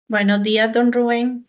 Buenos días, don Rubén.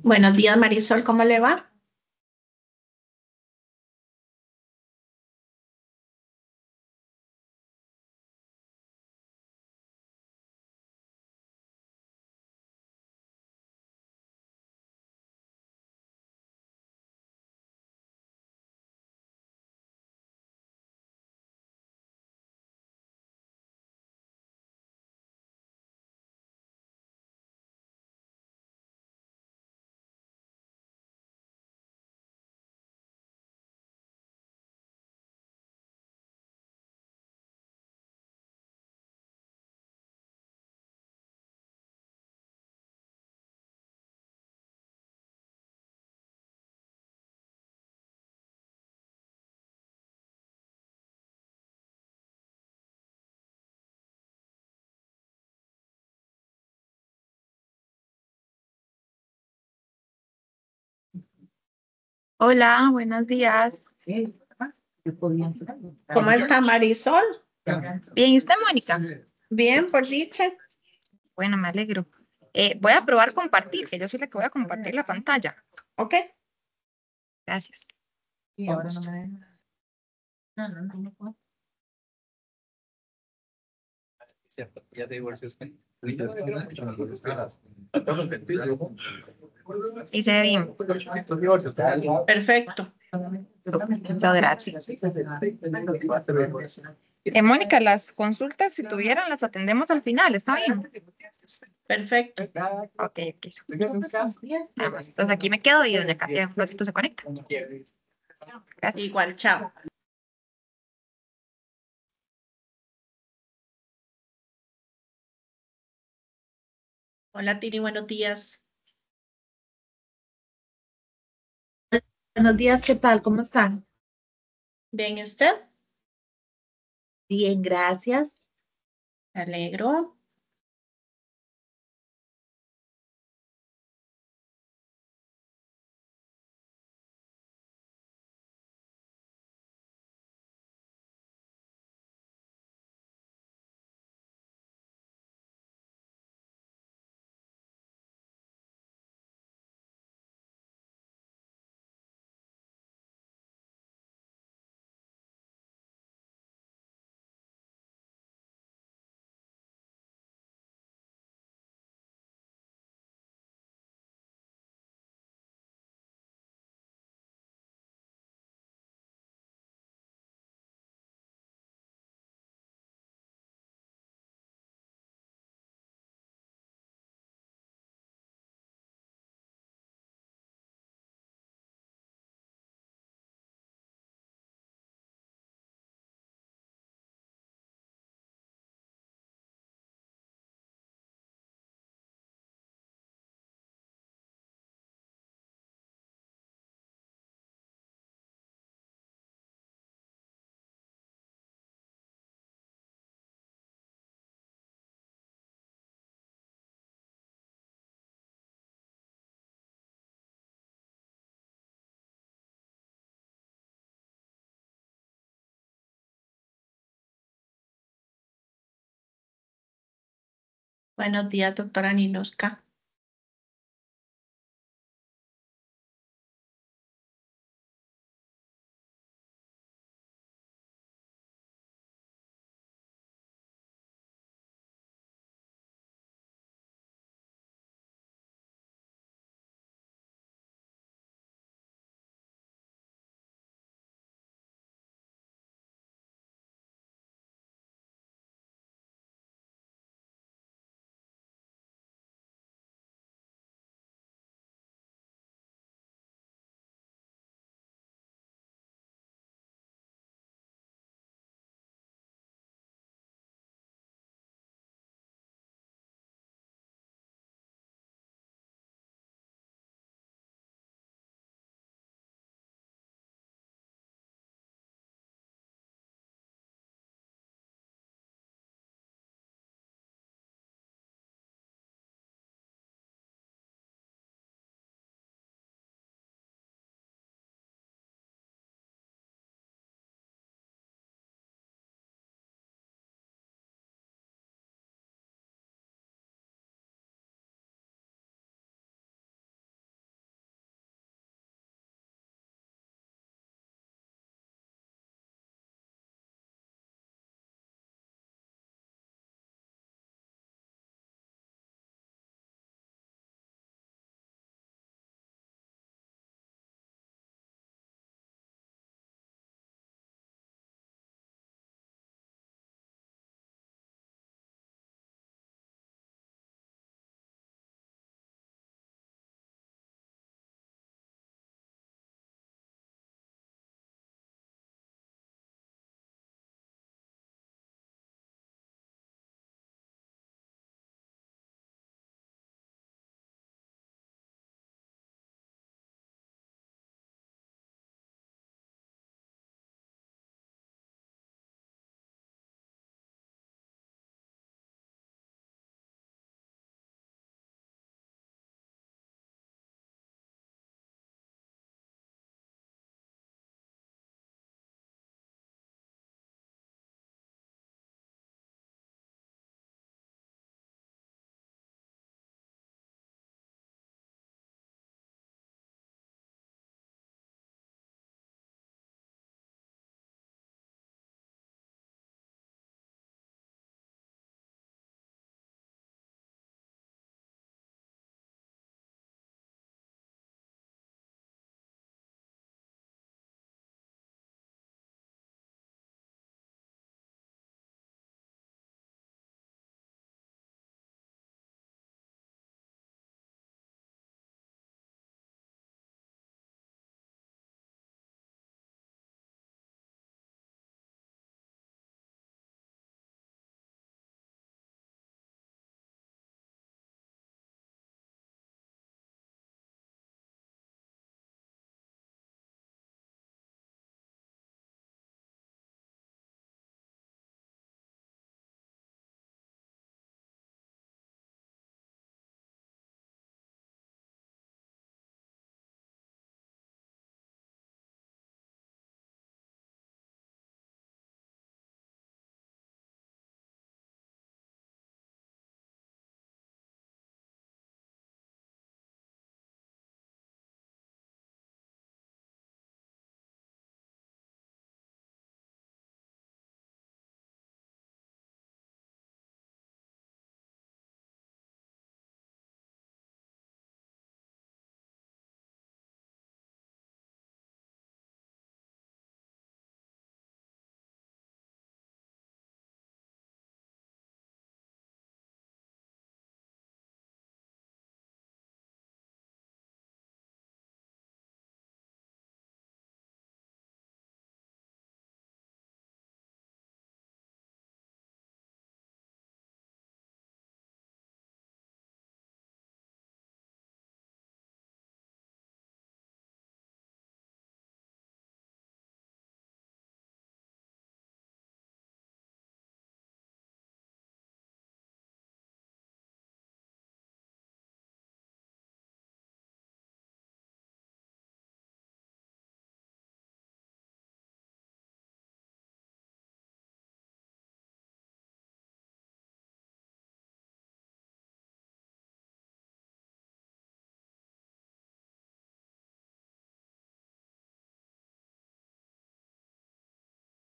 Buenos días, Marisol. ¿Cómo le va? Hola, buenos días. ¿Cómo está Marisol? Bien, ¿y usted, Mónica? Bien, por dicha. Bueno, me alegro. Voy a probar compartir, que yo soy la que voy a compartir la pantalla. Ok. Gracias. Con gusto. Cierto, ya te divorció usted. Yo no me quiero mucho las cosas feas. Y se ve bien. Perfecto. Muchas gracias. Mónica, las consultas, si tuvieran, las atendemos al final, ¿está bien? Perfecto. Ok, ok. Nada más. Entonces aquí me quedo y doña Katia un ratito se conecta. Gracias. Igual, chao. Hola, Tini, buenos días. Buenos días, ¿qué tal? ¿Cómo están? Bien, ¿y usted? Bien, gracias. Me alegro. Buenos días, doctora Niloska.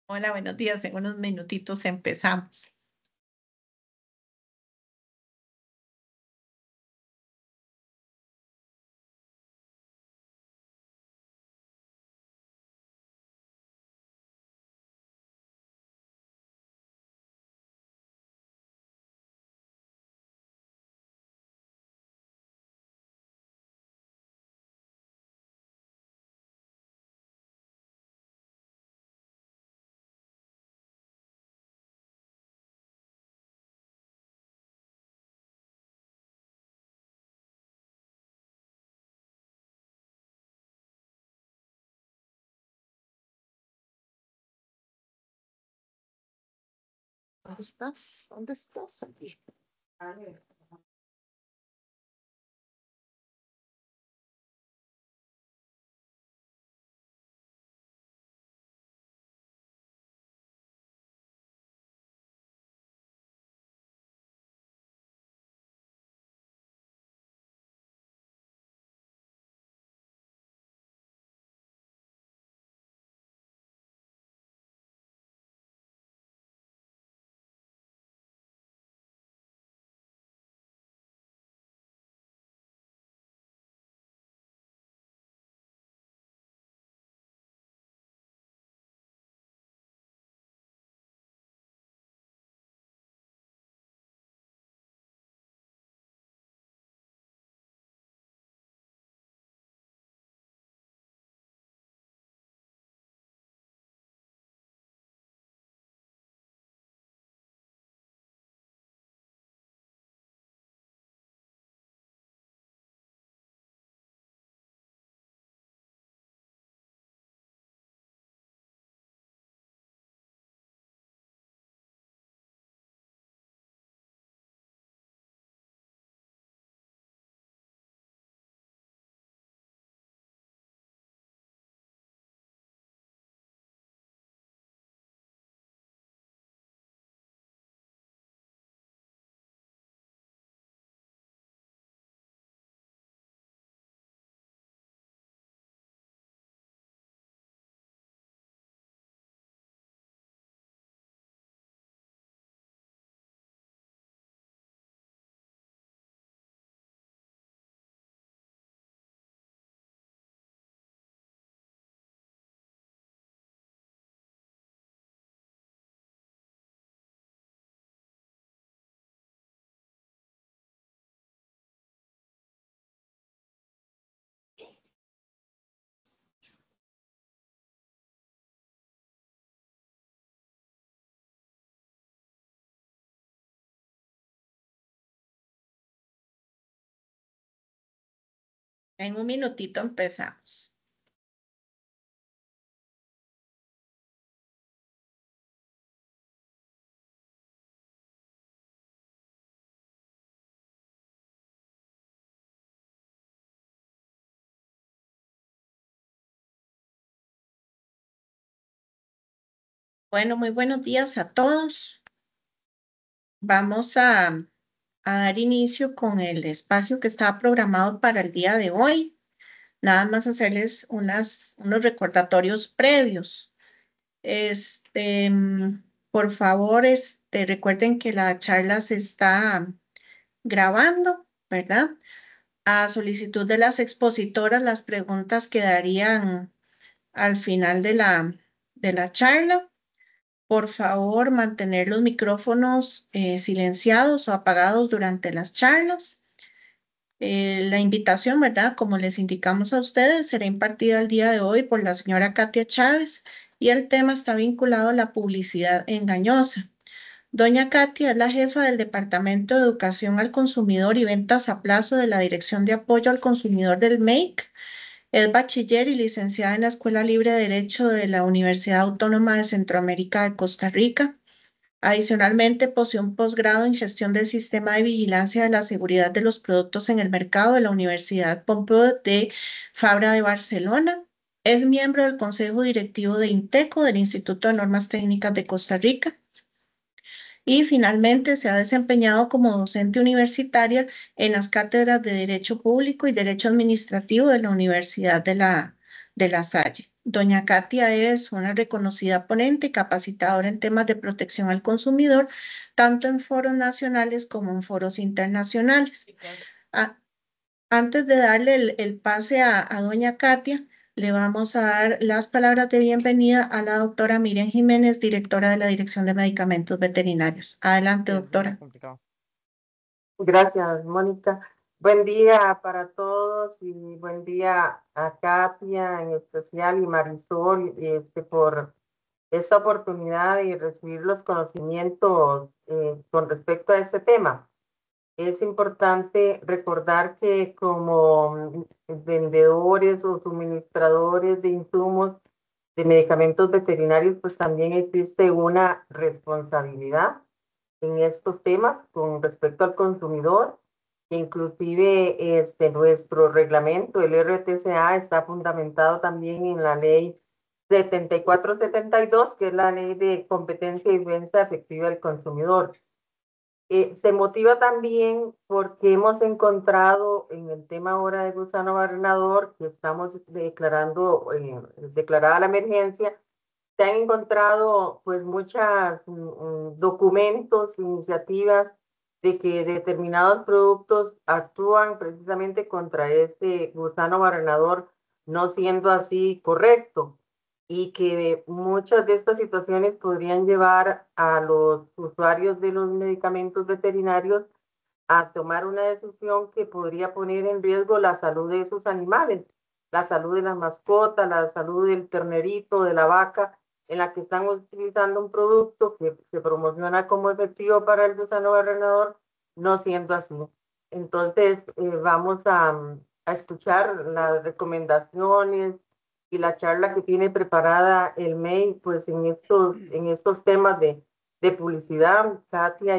Hola, buenos días. En unos minutitos empezamos. ¿Dónde estás? ¿Dónde estás? Aquí. En un minutito empezamos. Bueno, muy buenos días a todos. Vamos a dar inicio con el espacio que estaba programado para el día de hoy. Nada más hacerles unos recordatorios previos. Por favor, recuerden que la charla se está grabando, ¿verdad? A solicitud de las expositoras, las preguntas quedarían al final de la charla. Por favor, mantener los micrófonos silenciados o apagados durante las charlas. La invitación, ¿verdad? Como les indicamos a ustedes, será impartida el día de hoy por la señora Katia Chávez y el tema está vinculado a la publicidad engañosa. Doña Katia es la jefa del Departamento de Educación al Consumidor y Ventas a Plazo de la Dirección de Apoyo al Consumidor del MEIC. Es bachiller y licenciada en la Escuela Libre de Derecho de la Universidad Autónoma de Centroamérica de Costa Rica. Adicionalmente, posee un posgrado en gestión del sistema de vigilancia de la seguridad de los productos en el mercado de la Universidad Pompeu de Fabra de Barcelona. Es miembro del Consejo Directivo de INTECO, del Instituto de Normas Técnicas de Costa Rica. Y finalmente se ha desempeñado como docente universitaria en las cátedras de Derecho Público y Derecho Administrativo de la Universidad de La Salle. Doña Katia es una reconocida ponente y capacitadora en temas de protección al consumidor, tanto en foros nacionales como en foros internacionales. Ah, antes de darle el pase a doña Katia, le vamos a dar las palabras de bienvenida a la doctora Miriam Jiménez, directora de la Dirección de Medicamentos Veterinarios. Adelante, doctora. Gracias, Mónica. Buen día para todos y buen día a Katia en especial y Marisol por esta oportunidad de recibir los conocimientos con respecto a este tema. Es importante recordar que como vendedores o suministradores de insumos de medicamentos veterinarios, pues también existe una responsabilidad en estos temas con respecto al consumidor. Inclusive nuestro reglamento, el RTCA, está fundamentado también en la ley 7472, que es la ley de competencia y defensa efectiva del consumidor. Se motiva también porque hemos encontrado en el tema ahora de gusano barrenador, que estamos declarando, declarada la emergencia, se han encontrado pues muchas documentos, iniciativas de que determinados productos actúan precisamente contra este gusano barrenador, no siendo así correcto, y que muchas de estas situaciones podrían llevar a los usuarios de los medicamentos veterinarios a tomar una decisión que podría poner en riesgo la salud de esos animales, la salud de la mascota, la salud del ternerito, de la vaca, en la que están utilizando un producto que se promociona como efectivo para el gusano barrenador, no siendo así. Entonces, vamos a escuchar las recomendaciones y la charla que tiene preparada el MEI, pues en estos temas de publicidad, Katia,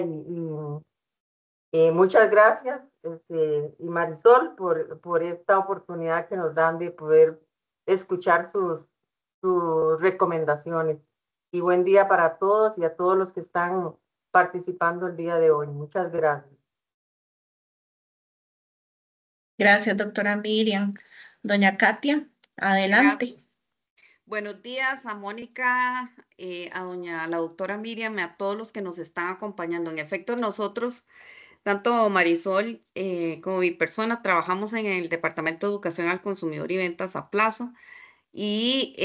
muchas gracias, y Marisol, por esta oportunidad que nos dan de poder escuchar sus recomendaciones. Y buen día para todos y a todos los que están participando el día de hoy. Muchas gracias. Gracias, doctora Miriam. Doña Katia, adelante. Gracias. Buenos días a Mónica, a la doctora Miriam, a todos los que nos están acompañando. En efecto, nosotros, tanto Marisol como mi persona, trabajamos en el Departamento de Educación al Consumidor y Ventas a Plazo. Y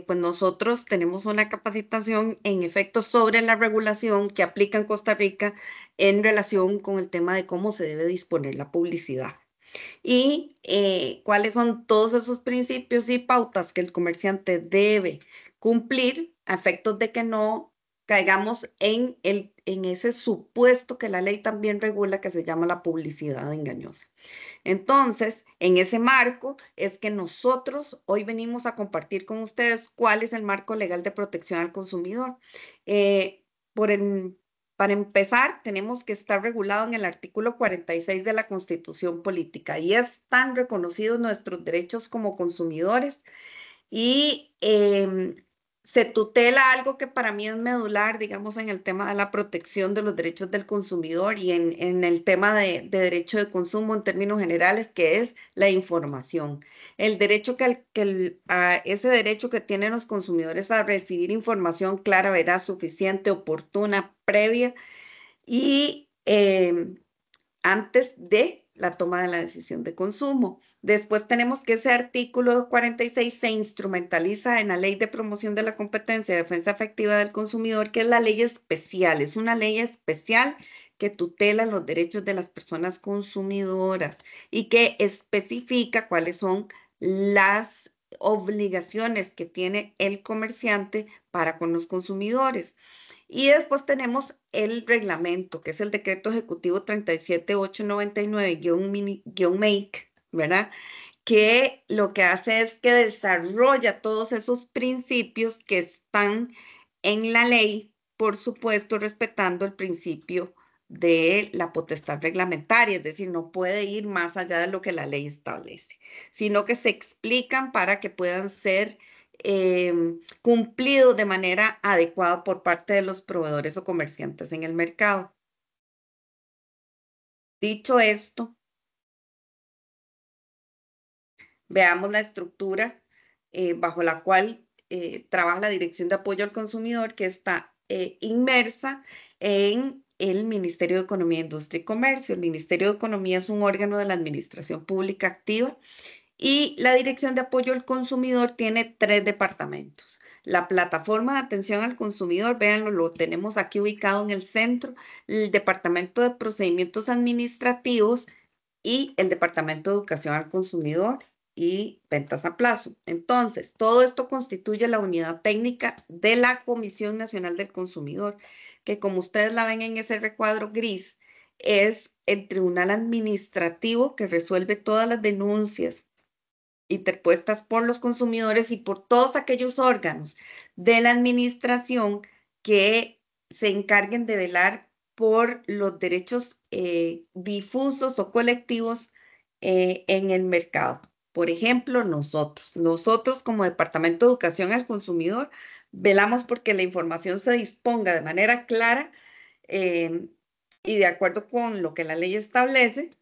pues nosotros tenemos una capacitación en efecto sobre la regulación que aplica en Costa Rica en relación con el tema de cómo se debe disponer la publicidad y cuáles son todos esos principios y pautas que el comerciante debe cumplir a efectos de que no caigamos en ese supuesto que la ley también regula, que se llama la publicidad engañosa. Entonces, en ese marco es que nosotros hoy venimos a compartir con ustedes cuál es el marco legal de protección al consumidor. Para empezar, tenemos que estar regulado en el artículo 46 de la Constitución Política y están reconocidos nuestros derechos como consumidores y se tutela algo que para mí es medular, digamos, en el tema de la protección de los derechos del consumidor y en el tema de derecho de consumo en términos generales, que es la información. El derecho ese derecho que tienen los consumidores a recibir información clara, veraz, suficiente, oportuna, previa y antes de la toma de la decisión de consumo. Después tenemos que ese artículo 46 se instrumentaliza en la Ley de Promoción de la Competencia y Defensa Efectiva del Consumidor, que es la ley especial. Es una ley especial que tutela los derechos de las personas consumidoras y que especifica cuáles son las obligaciones que tiene el comerciante para con los consumidores. Y después tenemos el reglamento, que es el decreto ejecutivo 37899-MAKE, ¿verdad? Que lo que hace es que desarrolla todos esos principios que están en la ley, por supuesto, respetando el principio de la potestad reglamentaria, es decir, no puede ir más allá de lo que la ley establece, sino que se explican para que puedan ser cumplido de manera adecuada por parte de los proveedores o comerciantes en el mercado. Dicho esto, veamos la estructura bajo la cual trabaja la Dirección de Apoyo al Consumidor, que está inmersa en el Ministerio de Economía, Industria y Comercio. El Ministerio de Economía es un órgano de la Administración Pública activa y la Dirección de Apoyo al Consumidor tiene 3 departamentos. La plataforma de atención al consumidor, véanlo, lo tenemos aquí ubicado en el centro, el Departamento de Procedimientos Administrativos y el Departamento de Educación al Consumidor y Ventas a Plazo. Entonces, todo esto constituye la unidad técnica de la Comisión Nacional del Consumidor, que como ustedes la ven en ese recuadro gris, es el tribunal administrativo que resuelve todas las denuncias interpuestas por los consumidores y por todos aquellos órganos de la administración que se encarguen de velar por los derechos difusos o colectivos en el mercado. Por ejemplo, nosotros como Departamento de Educación al Consumidor, velamos porque la información se disponga de manera clara y de acuerdo con lo que la ley establece.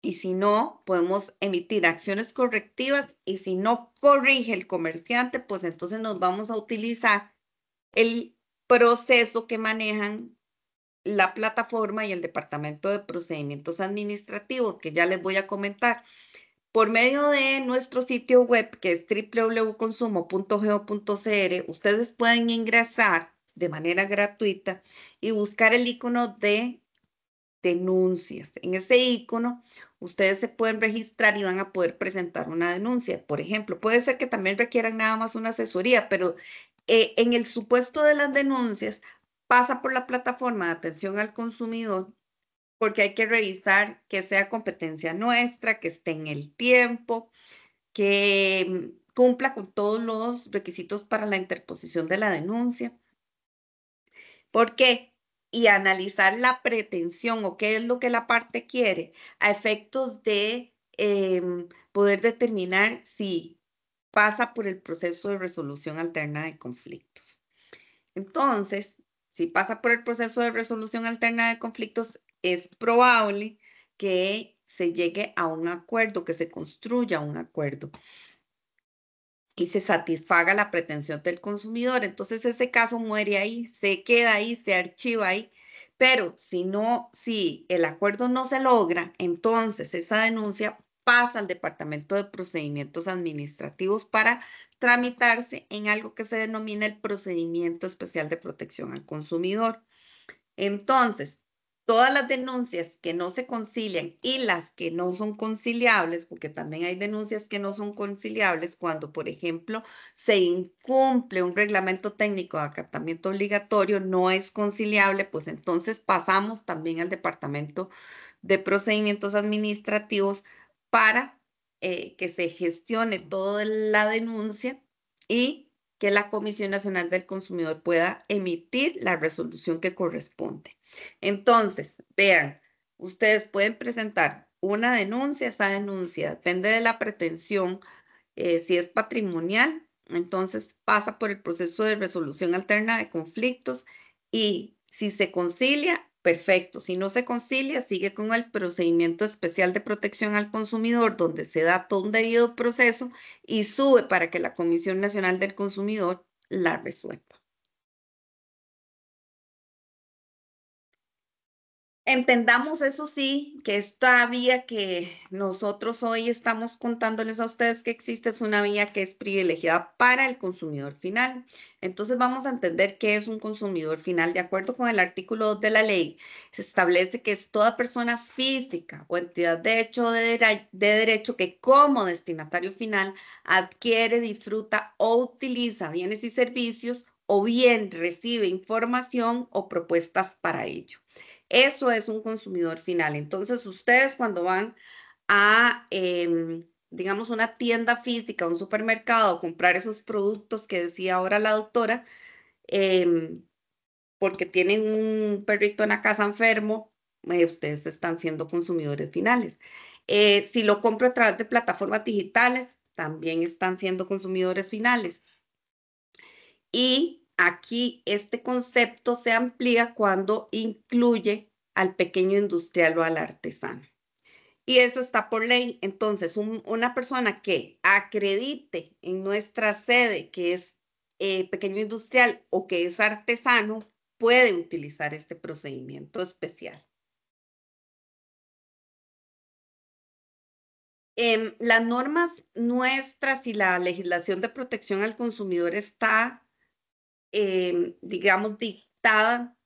Y si no, podemos emitir acciones correctivas y si no corrige el comerciante, pues entonces nos vamos a utilizar el proceso que manejan la plataforma y el Departamento de Procedimientos Administrativos, que ya les voy a comentar. Por medio de nuestro sitio web, que es www.consumo.go.cr, ustedes pueden ingresar de manera gratuita y buscar el icono de denuncias. En ese icono, ustedes se pueden registrar y van a poder presentar una denuncia. Por ejemplo, puede ser que también requieran nada más una asesoría, pero en el supuesto de las denuncias, pasa por la plataforma de atención al consumidor porque hay que revisar que sea competencia nuestra, que esté en el tiempo, que cumpla con todos los requisitos para la interposición de la denuncia. ¿Por qué? Y analizar la pretensión o qué es lo que la parte quiere a efectos de poder determinar si pasa por el proceso de resolución alterna de conflictos. Entonces, si pasa por el proceso de resolución alterna de conflictos, es probable que se llegue a un acuerdo, que se construya un acuerdo y se satisfaga la pretensión del consumidor. Entonces ese caso muere ahí, se queda ahí, se archiva ahí. Pero si el acuerdo no se logra, entonces esa denuncia pasa al Departamento de Procedimientos Administrativos para tramitarse en algo que se denomina el Procedimiento Especial de Protección al Consumidor. Entonces, todas las denuncias que no se concilian y las que no son conciliables, porque también hay denuncias que no son conciliables cuando, por ejemplo, se incumple un reglamento técnico de acatamiento obligatorio, no es conciliable, pues entonces pasamos también al Departamento de Procedimientos Administrativos para que se gestione toda la denuncia y que la Comisión Nacional del Consumidor pueda emitir la resolución que corresponde. Entonces, vean, ustedes pueden presentar una denuncia, esa denuncia depende de la pretensión, si es patrimonial, entonces pasa por el proceso de resolución alterna de conflictos y si se concilia, perfecto. Si no se concilia, sigue con el procedimiento especial de protección al consumidor, donde se da todo un debido proceso y sube para que la Comisión Nacional del Consumidor la resuelva. Entendamos, eso sí, que esta vía que nosotros hoy estamos contándoles a ustedes que existe es una vía que es privilegiada para el consumidor final. Entonces vamos a entender qué es un consumidor final. De acuerdo con el artículo 2 de la ley, se establece que es toda persona física o entidad de hecho de derecho que como destinatario final adquiere, disfruta o utiliza bienes y servicios o bien recibe información o propuestas para ello. Eso es un consumidor final. Entonces, ustedes cuando van a, digamos, una tienda física, un supermercado, comprar esos productos que decía ahora la doctora, porque tienen un perrito en la casa enfermo, ustedes están siendo consumidores finales. Si lo compro a través de plataformas digitales, también están siendo consumidores finales. Y aquí este concepto se amplía cuando incluye al pequeño industrial o al artesano. Y eso está por ley. Entonces, una persona que acredite en nuestra sede que es pequeño industrial o que es artesano puede utilizar este procedimiento especial. Las normas nuestras y la legislación de protección al consumidor está, digamos, dictada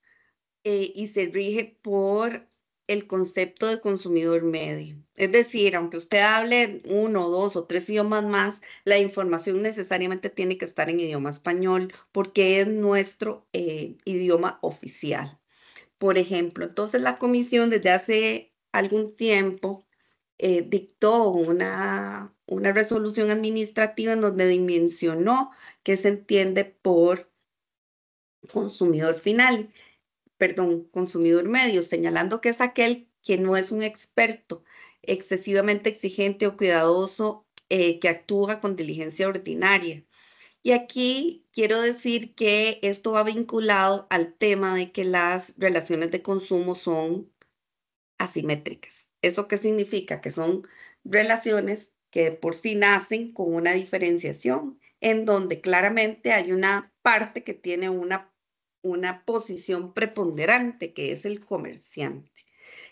y se rige por el concepto de consumidor medio. Es decir, aunque usted hable 1, 2 o 3 idiomas más, la información necesariamente tiene que estar en idioma español porque es nuestro idioma oficial. Por ejemplo, entonces la comisión desde hace algún tiempo dictó una resolución administrativa en donde dimensionó qué se entiende por consumidor final, perdón, consumidor medio, señalando que es aquel que no es un experto, excesivamente exigente o cuidadoso, que actúa con diligencia ordinaria. Y aquí quiero decir que esto va vinculado al tema de que las relaciones de consumo son asimétricas. ¿Eso qué significa? Que son relaciones que de por sí nacen con una diferenciación, en donde claramente hay una parte que tiene una posición preponderante, que es el comerciante.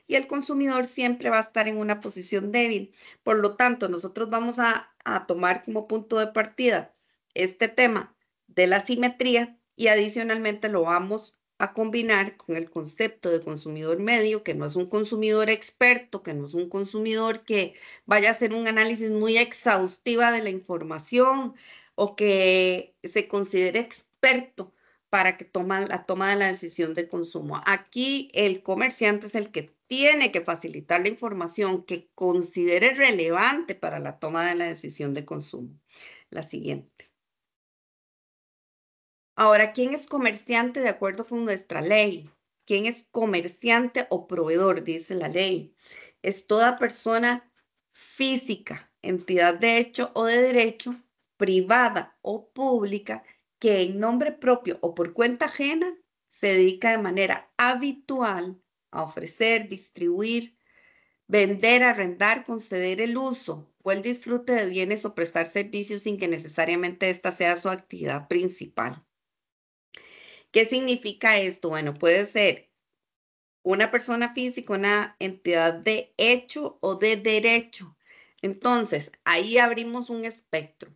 Y el consumidor siempre va a estar en una posición débil. Por lo tanto, nosotros vamos a tomar como punto de partida este tema de la simetría y adicionalmente lo vamos a combinar con el concepto de consumidor medio, que no es un consumidor experto, que no es un consumidor que vaya a hacer un análisis muy exhaustiva de la información o que se considere experto para que la toma de la decisión de consumo. Aquí el comerciante es el que tiene que facilitar la información que considere relevante para la toma de la decisión de consumo. La siguiente. Ahora, ¿quién es comerciante de acuerdo con nuestra ley? ¿Quién es comerciante o proveedor? Dice la ley. Es toda persona física, entidad de hecho o de derecho, privada o pública, que en nombre propio o por cuenta ajena se dedica de manera habitual a ofrecer, distribuir, vender, arrendar, conceder el uso o el disfrute de bienes o prestar servicios sin que necesariamente esta sea su actividad principal. ¿Qué significa esto? Bueno, puede ser una persona física, una entidad de hecho o de derecho. Entonces, ahí abrimos un espectro.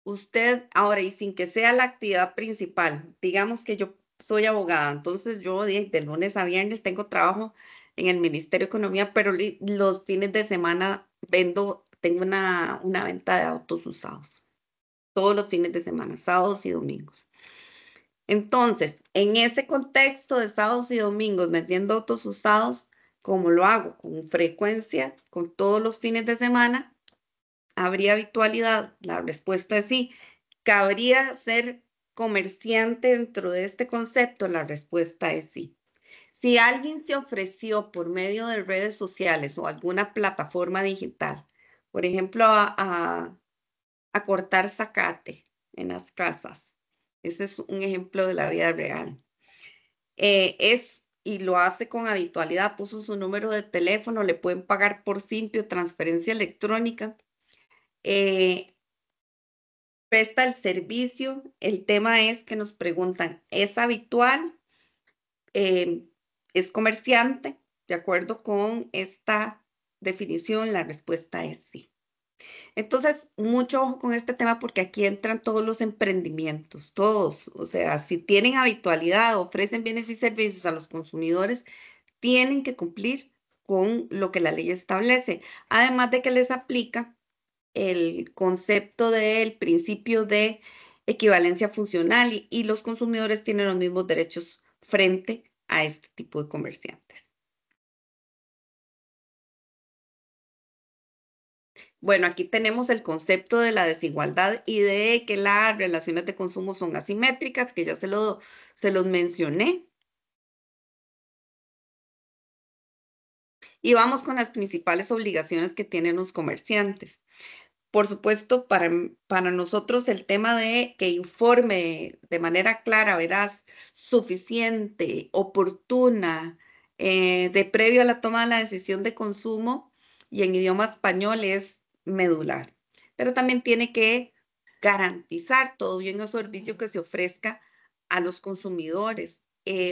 Usted, ahora, y sin que sea la actividad principal, digamos que yo soy abogada, entonces yo de lunes a viernes tengo trabajo en el Ministerio de Economía, pero los fines de semana tengo una venta de autos usados. Todos los fines de semana, sábados y domingos. Entonces, en ese contexto de sábados y domingos vendiendo autos usados, como lo hago con frecuencia, con todos los fines de semana, ¿habría habitualidad? La respuesta es sí. ¿Cabría ser comerciante dentro de este concepto? La respuesta es sí. Si alguien se ofreció por medio de redes sociales o alguna plataforma digital, por ejemplo, a cortar zacate en las casas, ese es un ejemplo de la vida real. Y lo hace con habitualidad, puso su número de teléfono, le pueden pagar por simple o transferencia electrónica. Presta el servicio. El tema es que nos preguntan, ¿es habitual? ¿Es comerciante? De acuerdo con esta definición, la respuesta es sí. Entonces, mucho ojo con este tema porque aquí entran todos los emprendimientos, todos. O sea, si tienen habitualidad, ofrecen bienes y servicios a los consumidores, tienen que cumplir con lo que la ley establece. Además de que les aplica el concepto del principio de equivalencia funcional y los consumidores tienen los mismos derechos frente a este tipo de comerciantes. Bueno, aquí tenemos el concepto de la desigualdad y de que las relaciones de consumo son asimétricas, que ya se los mencioné. Y vamos con las principales obligaciones que tienen los comerciantes. Por supuesto, para nosotros el tema de que informe de manera clara, veraz, suficiente, oportuna, de previo a la toma de la decisión de consumo y en idioma español es medular. Pero también tiene que garantizar todo bien o servicio que se ofrezca a los consumidores,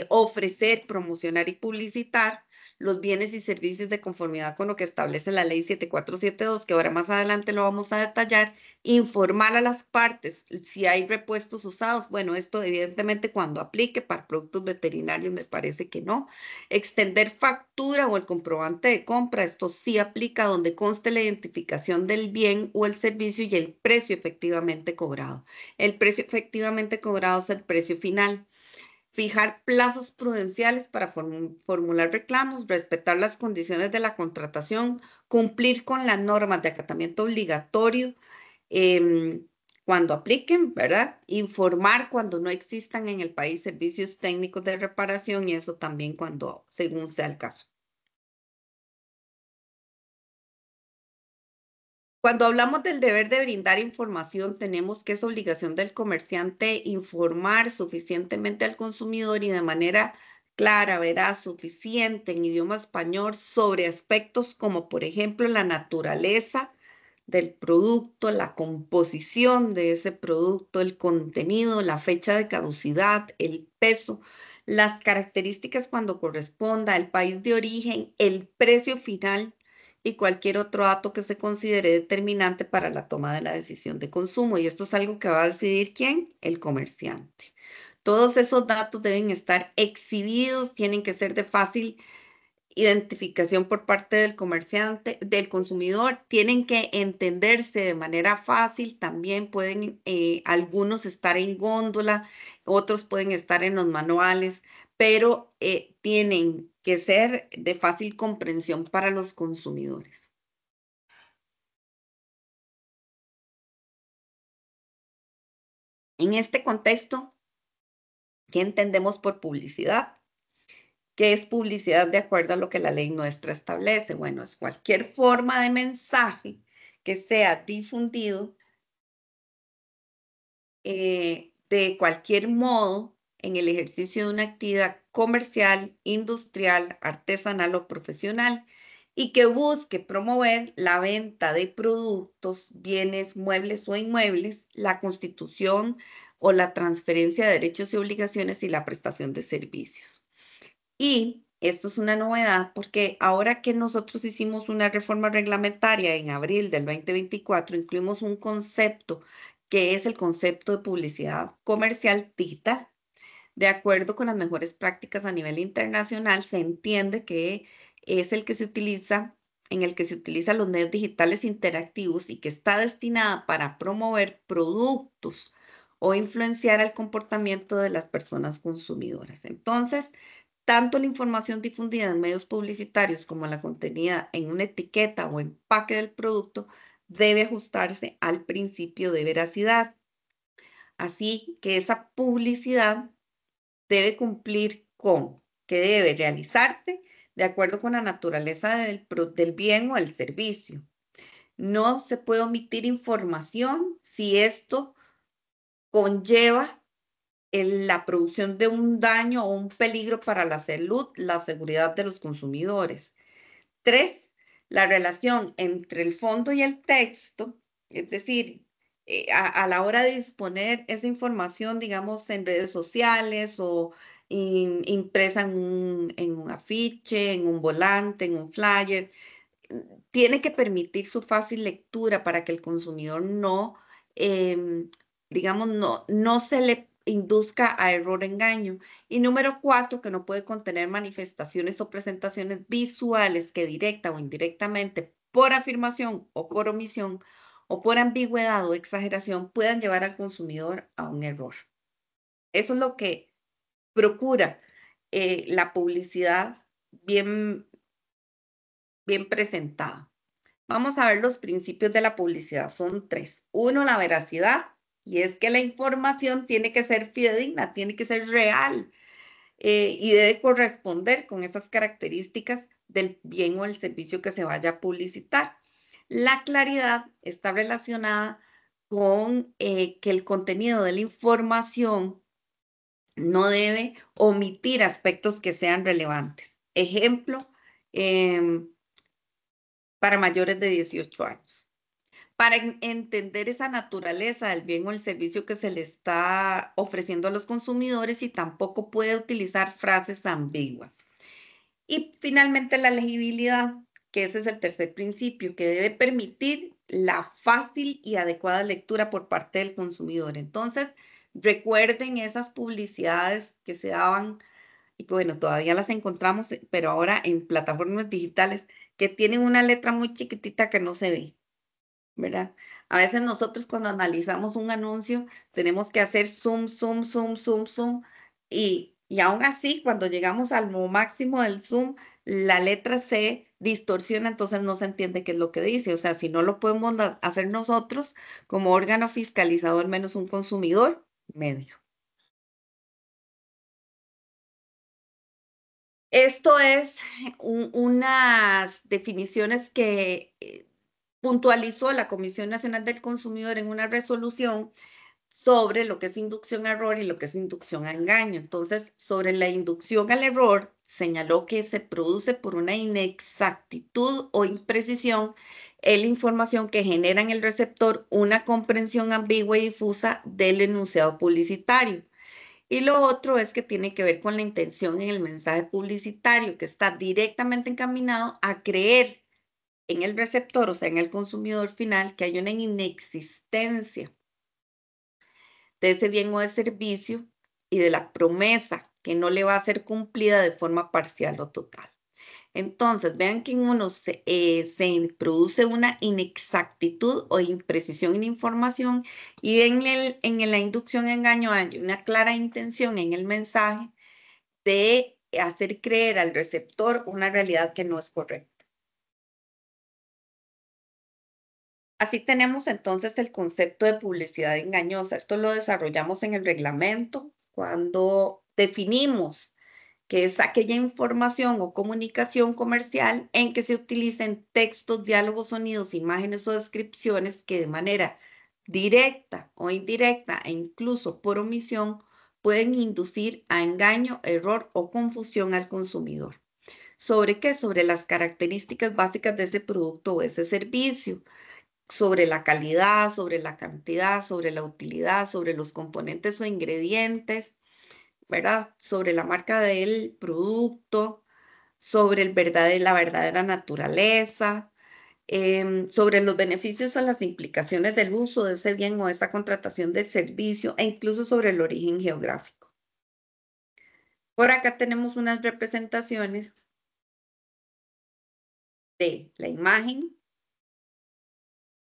ofrecer, promocionar y publicitar los bienes y servicios de conformidad con lo que establece la ley 7472, que ahora más adelante lo vamos a detallar, informar a las partes si hay repuestos usados. Bueno, esto evidentemente cuando aplique para productos veterinarios me parece que no. Extender factura o el comprobante de compra, esto sí aplica donde conste la identificación del bien o el servicio y el precio efectivamente cobrado. El precio efectivamente cobrado es el precio final. Fijar plazos prudenciales para formular reclamos, respetar las condiciones de la contratación, cumplir con las normas de acatamiento obligatorio cuando apliquen, ¿verdad? Informar cuando no existan en el país servicios técnicos de reparación y eso también cuando, según sea el caso. Cuando hablamos del deber de brindar información, tenemos que es obligación del comerciante informar suficientemente al consumidor y de manera clara, veraz, suficiente en idioma español sobre aspectos como, por ejemplo, la naturaleza del producto, la composición de ese producto, el contenido, la fecha de caducidad, el peso, las características cuando corresponda, el país de origen, el precio final y cualquier otro dato que se considere determinante para la toma de la decisión de consumo. Y esto es algo que va a decidir ¿quién? El comerciante. Todos esos datos deben estar exhibidos, tienen que ser de fácil identificación por parte del comerciante, del consumidor, tienen que entenderse de manera fácil, también pueden algunos estar en góndola, otros pueden estar en los manuales, pero tienen que ser de fácil comprensión para los consumidores. En este contexto, ¿qué entendemos por publicidad? ¿Qué es publicidad de acuerdo a lo que la ley nuestra establece? Bueno, es cualquier forma de mensaje que sea difundido de cualquier modo en el ejercicio de una actividad comercial, industrial, artesanal o profesional y que busque promover la venta de productos, bienes, muebles o inmuebles, la constitución o la transferencia de derechos y obligaciones y la prestación de servicios. Y esto es una novedad porque ahora que nosotros hicimos una reforma reglamentaria en abril del 2024, incluimos un concepto que es el concepto de publicidad comercial digital. De acuerdo con las mejores prácticas a nivel internacional, se entiende que es el que se utiliza, en el que se utilizan los medios digitales interactivos y que está destinada para promover productos o influenciar el comportamiento de las personas consumidoras. Entonces, tanto la información difundida en medios publicitarios como la contenida en una etiqueta o empaque del producto debe ajustarse al principio de veracidad. Así que esa publicidad debe cumplir con que debe realizarse de acuerdo con la naturaleza del bien o el servicio. No se puede omitir información si esto conlleva la producción de un daño o un peligro para la salud, la seguridad de los consumidores. 3, la relación entre el fondo y el texto, es decir, a la hora de disponer esa información, digamos, en redes sociales o impresa en un afiche, en un volante, en un flyer, tiene que permitir su fácil lectura para que el consumidor no, digamos, no se le induzca a error o engaño. Y número 4, que no puede contener manifestaciones o presentaciones visuales que directa o indirectamente, por afirmación o por omisión, o por ambigüedad o exageración, puedan llevar al consumidor a un error. Eso es lo que procura la publicidad bien presentada. Vamos a ver los principios de la publicidad. Son 3. 1, la veracidad, y es que la información tiene que ser fidedigna, tiene que ser real y debe corresponder con esas características del bien o el servicio que se vaya a publicitar. La claridad está relacionada con que el contenido de la información no debe omitir aspectos que sean relevantes. Ejemplo, para mayores de 18 años. Para entender esa naturaleza del bien o el servicio que se le está ofreciendo a los consumidores y tampoco puede utilizar frases ambiguas. Y finalmente la legibilidad, que ese es el tercer principio, que debe permitir la fácil y adecuada lectura por parte del consumidor. Entonces, recuerden esas publicidades que se daban y que bueno, todavía las encontramos, pero ahora en plataformas digitales que tienen una letra muy chiquitita que no se ve, ¿verdad? A veces nosotros cuando analizamos un anuncio tenemos que hacer zoom, zoom, zoom, zoom, zoom y aún así cuando llegamos al máximo del zoom la letra se distorsiona, entonces no se entiende qué es lo que dice. O sea, si no lo podemos hacer nosotros como órgano fiscalizador, menos un consumidor medio. Esto es unas definiciones que puntualizó la Comisión Nacional del Consumidor en una resolución sobre lo que es inducción a error y lo que es inducción a engaño. Entonces, sobre la inducción al error, señaló que se produce por una inexactitud o imprecisión en la información que genera en el receptor una comprensión ambigua y difusa del enunciado publicitario. Y lo otro es que tiene que ver con la intención en el mensaje publicitario, que está directamente encaminado a creer en el receptor, o sea, en el consumidor final, que hay una inexistencia de ese bien o de servicio y de la promesa que no le va a ser cumplida de forma parcial o total. Entonces, vean que en uno se produce una inexactitud o imprecisión en la información y en la inducción a engaño hay una clara intención en el mensaje de hacer creer al receptor una realidad que no es correcta. Así tenemos entonces el concepto de publicidad engañosa. Esto lo desarrollamos en el reglamento cuando definimos que es aquella información o comunicación comercial en que se utilicen textos, diálogos, sonidos, imágenes o descripciones que de manera directa o indirecta e incluso por omisión pueden inducir a engaño, error o confusión al consumidor. ¿Sobre qué? Sobre las características básicas de ese producto o ese servicio, sobre la calidad, sobre la cantidad, sobre la utilidad, sobre los componentes o ingredientes, ¿verdad? Sobre la marca del producto, sobre la verdadera naturaleza, sobre los beneficios o las implicaciones del uso de ese bien o esa contratación del servicio e incluso sobre el origen geográfico. Por acá tenemos unas representaciones de la imagen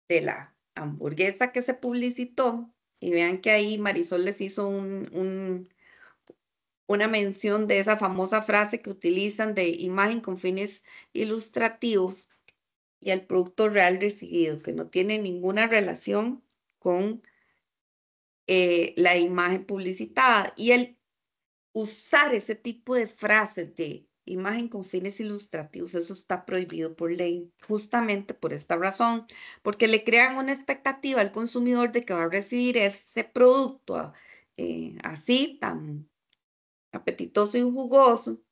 de la hamburguesa que se publicitó y vean que ahí Marisol les hizo una mención de esa famosa frase que utilizan de imagen con fines ilustrativos y el producto real recibido, que no tiene ninguna relación con la imagen publicitada. Y el usar ese tipo de frases de imagen con fines ilustrativos, eso está prohibido por ley, justamente por esta razón, porque le crean una expectativa al consumidor de que va a recibir ese producto así tan apetitoso y jugoso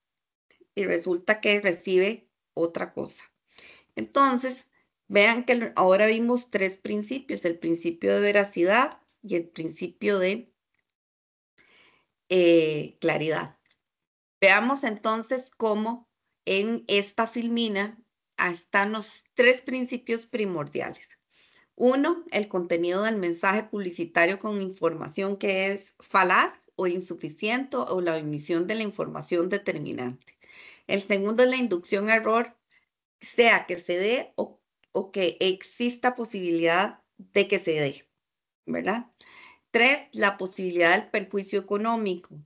y resulta que recibe otra cosa. Entonces, vean que ahora vimos tres principios, el principio de veracidad y el principio de claridad. Veamos entonces cómo en esta filmina están los tres principios primordiales. Uno, el contenido del mensaje publicitario con información que es falaz o insuficiente o la omisión de la información determinante. El segundo es la inducción a error, sea que se dé o que exista posibilidad de que se dé, ¿verdad? 3, la posibilidad del perjuicio económico.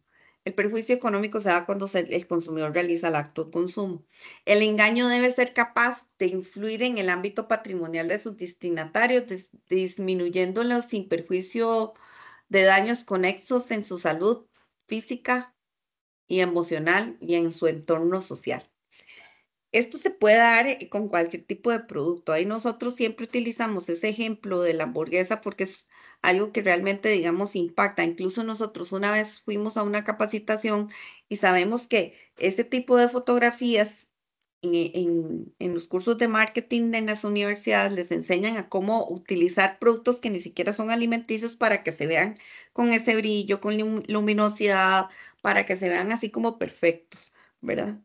El perjuicio económico se da cuando el consumidor realiza el acto de consumo. El engaño debe ser capaz de influir en el ámbito patrimonial de sus destinatarios, disminuyéndolos sin perjuicio de daños conexos en su salud física y emocional y en su entorno social. Esto se puede dar con cualquier tipo de producto. Ahí nosotros siempre utilizamos ese ejemplo de la hamburguesa porque es algo que realmente, digamos, impacta. Incluso nosotros una vez fuimos a una capacitación y sabemos que ese tipo de fotografías en los cursos de marketing en las universidades les enseñan a cómo utilizar productos que ni siquiera son alimenticios para que se vean con ese brillo, con luminosidad, para que se vean así como perfectos, ¿verdad?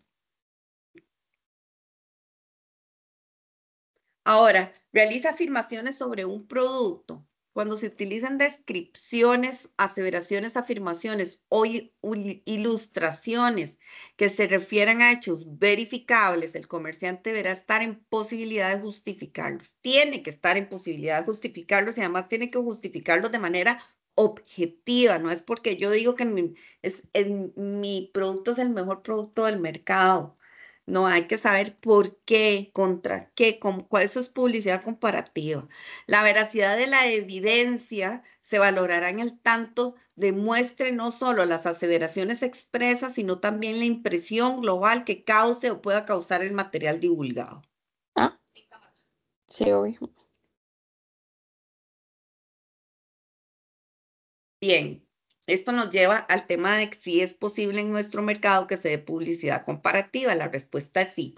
Ahora, realiza afirmaciones sobre un producto. Cuando se utilizan descripciones, aseveraciones, afirmaciones o ilustraciones que se refieran a hechos verificables, el comerciante deberá estar en posibilidad de justificarlos. Tiene que estar en posibilidad de justificarlos y además tiene que justificarlos de manera objetiva. No es porque yo digo que mi producto es el mejor producto del mercado. No, hay que saber por qué, contra qué, cuál eso es publicidad comparativa. La veracidad de la evidencia se valorará en el tanto demuestre no solo las aseveraciones expresas, sino también la impresión global que cause o pueda causar el material divulgado. Ah, sí, obvio. Bien, esto nos lleva al tema de si es posible en nuestro mercado que se dé publicidad comparativa. La respuesta es sí.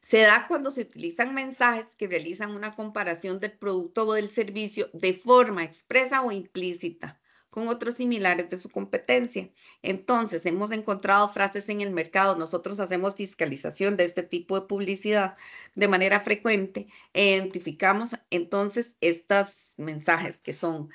Se da cuando se utilizan mensajes que realizan una comparación del producto o del servicio de forma expresa o implícita con otros similares de su competencia. Entonces, hemos encontrado frases en el mercado. Nosotros hacemos fiscalización de este tipo de publicidad de manera frecuente. Identificamos entonces estos mensajes que son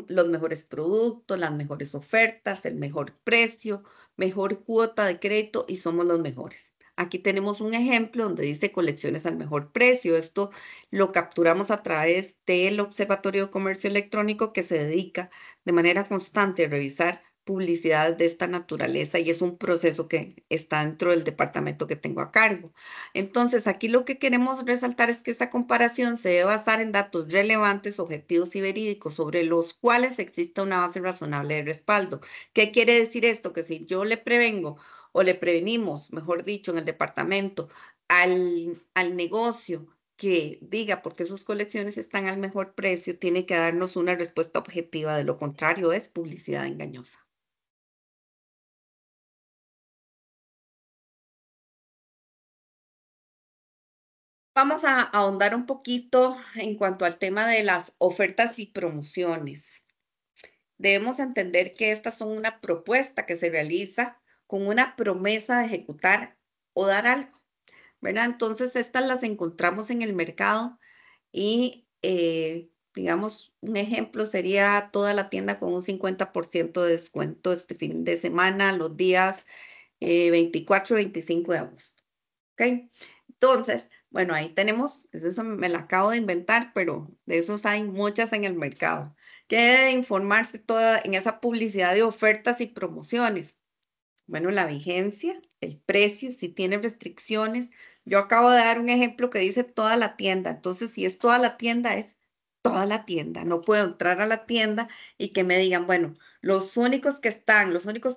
los mejores productos, las mejores ofertas, el mejor precio, mejor cuota de crédito y somos los mejores. Aquí tenemos un ejemplo donde dice colecciones al mejor precio. Esto lo capturamos a través del Observatorio de Comercio Electrónico que se dedica de manera constante a revisar publicidades de esta naturaleza y es un proceso que está dentro del departamento que tengo a cargo. Entonces, aquí lo que queremos resaltar es que esa comparación se debe basar en datos relevantes, objetivos y verídicos sobre los cuales exista una base razonable de respaldo. ¿Qué quiere decir esto? Que si yo le prevengo o le prevenimos, mejor dicho, en el departamento, al negocio que diga por qué sus colecciones están al mejor precio, tiene que darnos una respuesta objetiva. De lo contrario, es publicidad engañosa. Vamos a ahondar un poquito en cuanto al tema de las ofertas y promociones. Debemos entender que estas son una propuesta que se realiza con una promesa de ejecutar o dar algo, ¿verdad? Entonces, estas las encontramos en el mercado y, digamos, un ejemplo sería toda la tienda con un 50% de descuento este fin de semana, los días 24 y 25 de agosto. ¿Ok? Entonces, bueno, ahí tenemos, eso me la acabo de inventar, pero de esos hay muchas en el mercado. ¿Qué debe informarse toda en esa publicidad de ofertas y promociones? Bueno, la vigencia, el precio, si tiene restricciones. Yo acabo de dar un ejemplo que dice toda la tienda. Entonces, si es toda la tienda, es toda la tienda. No puedo entrar a la tienda y que me digan, bueno, los únicos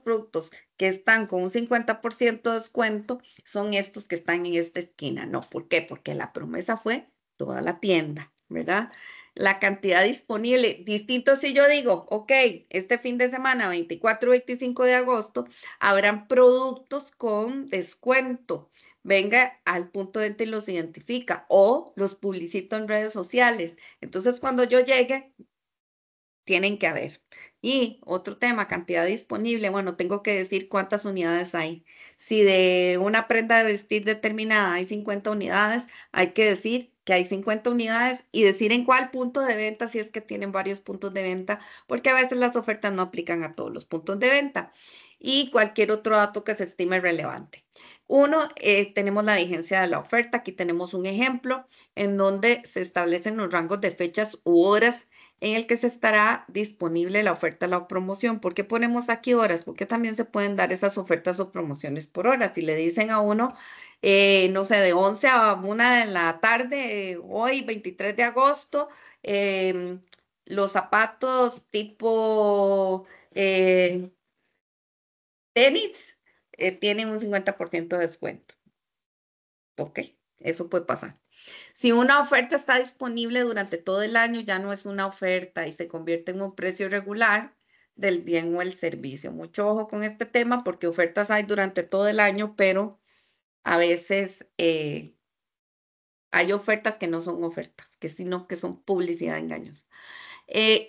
productos que están con un 50% de descuento son estos que están en esta esquina. No, ¿por qué? Porque la promesa fue toda la tienda, ¿verdad? La cantidad disponible. Distinto si yo digo, ok, este fin de semana, 24 y 25 de agosto, habrán productos con descuento. Venga al punto de venta y los identifica o los publicito en redes sociales. Entonces, cuando yo llegue, tienen que haber. Y otro tema, cantidad disponible. Bueno, tengo que decir cuántas unidades hay. Si de una prenda de vestir determinada hay 50 unidades, hay que decir que hay 50 unidades y decir en cuál punto de venta, si es que tienen varios puntos de venta, porque a veces las ofertas no aplican a todos los puntos de venta. Y cualquier otro dato que se estime relevante. Uno, tenemos la vigencia de la oferta. Aquí tenemos un ejemplo en donde se establecen los rangos de fechas u horas en el que se estará disponible la oferta, la promoción. ¿Por qué ponemos aquí horas? Porque también se pueden dar esas ofertas o promociones por horas. Si le dicen a uno, no sé, de 11 a 1 de la tarde, hoy 23 de agosto, los zapatos tipo tenis tienen un 50% de descuento. Ok, eso puede pasar. Si una oferta está disponible durante todo el año, ya no es una oferta y se convierte en un precio regular del bien o el servicio. Mucho ojo con este tema porque ofertas hay durante todo el año, pero a veces hay ofertas que no son ofertas, sino que son publicidad engañosa.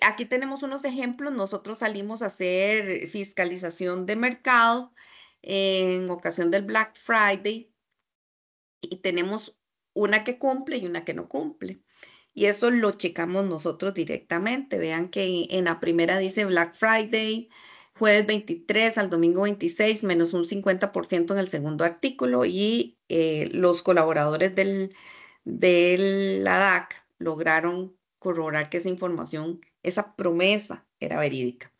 Aquí tenemos unos ejemplos. Nosotros salimos a hacer fiscalización de mercado en ocasión del Black Friday y tenemos una que cumple y una que no cumple. Y eso lo checamos nosotros directamente. Vean que en la primera dice Black Friday, jueves 23 al domingo 26, menos un 50% en el segundo artículo. Y los colaboradores de la DAC lograron corroborar que esa información, esa promesa era verídica.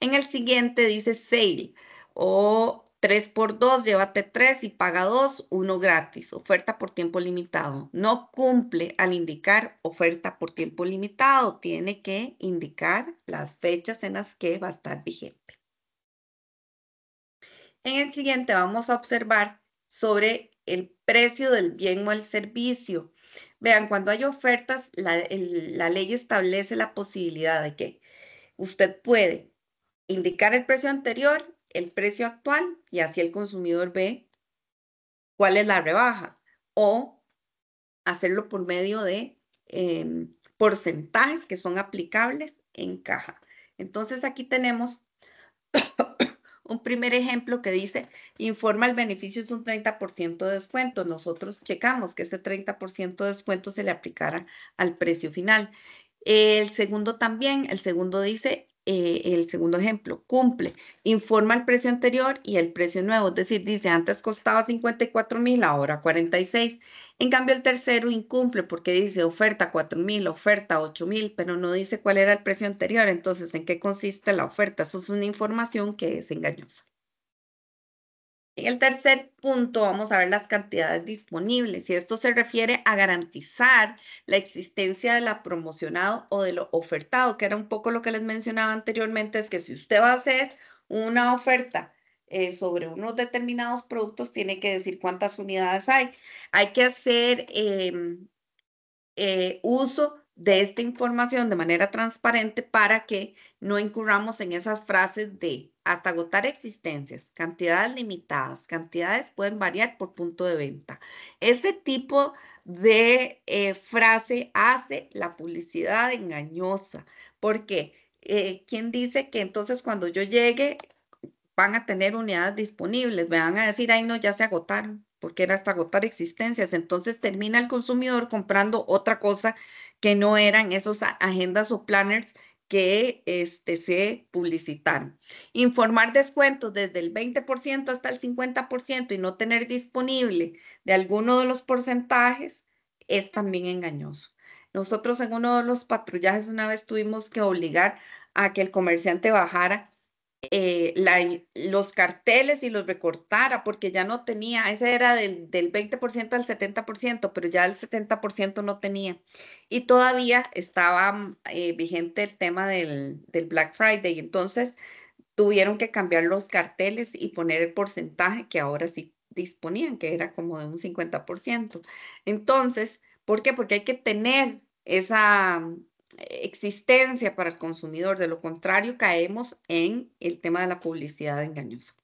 En el siguiente dice sale o 3x2, llévate 3 y paga 2, 1 gratis, oferta por tiempo limitado. No cumple al indicar oferta por tiempo limitado, tiene que indicar las fechas en las que va a estar vigente. En el siguiente vamos a observar sobre el precio del bien o el servicio. Vean, cuando hay ofertas, la ley establece la posibilidad de que usted puede indicar el precio anterior, el precio actual, y así el consumidor ve cuál es la rebaja, o hacerlo por medio de porcentajes que son aplicables en caja. Entonces aquí tenemos un primer ejemplo que dice, informa el beneficio es un 30% de descuento. Nosotros checamos que ese 30% de descuento se le aplicara al precio final. El segundo también, el segundo dice, el segundo ejemplo, cumple, informa el precio anterior y el precio nuevo, es decir, dice, antes costaba 54,000, ahora 46. En cambio, el tercero incumple porque dice oferta 4,000, oferta 8,000, pero no dice cuál era el precio anterior. Entonces, ¿en qué consiste la oferta? Eso es una información que es engañosa. En el tercer punto vamos a ver las cantidades disponibles y esto se refiere a garantizar la existencia de la promocionado o de lo ofertado, que era un poco lo que les mencionaba anteriormente, es que si usted va a hacer una oferta sobre unos determinados productos, tiene que decir cuántas unidades hay. Hay que hacer uso de esta información de manera transparente para que no incurramos en esas frases de hasta agotar existencias, cantidades limitadas, cantidades pueden variar por punto de venta. Ese tipo de frase hace la publicidad engañosa. ¿Por qué? ¿Quién dice que entonces cuando yo llegue van a tener unidades disponibles? Me van a decir, ay no, ya se agotaron, porque era hasta agotar existencias. Entonces termina el consumidor comprando otra cosa que no eran esos agendas o planners que se publicitaron. Informar descuentos desde el 20% hasta el 50% y no tener disponible de alguno de los porcentajes es también engañoso. Nosotros en uno de los patrullajes una vez tuvimos que obligar a que el comerciante bajara los carteles y los recortara porque ya no tenía, ese era del 20% al 70%, pero ya el 70% no tenía. Y todavía estaba vigente el tema del Black Friday, entonces tuvieron que cambiar los carteles y poner el porcentaje que ahora sí disponían, que era como de un 50%. Entonces, ¿por qué? Porque hay que tener esa existencia para el consumidor. De lo contrario, caemos en el tema de la publicidad engañosa.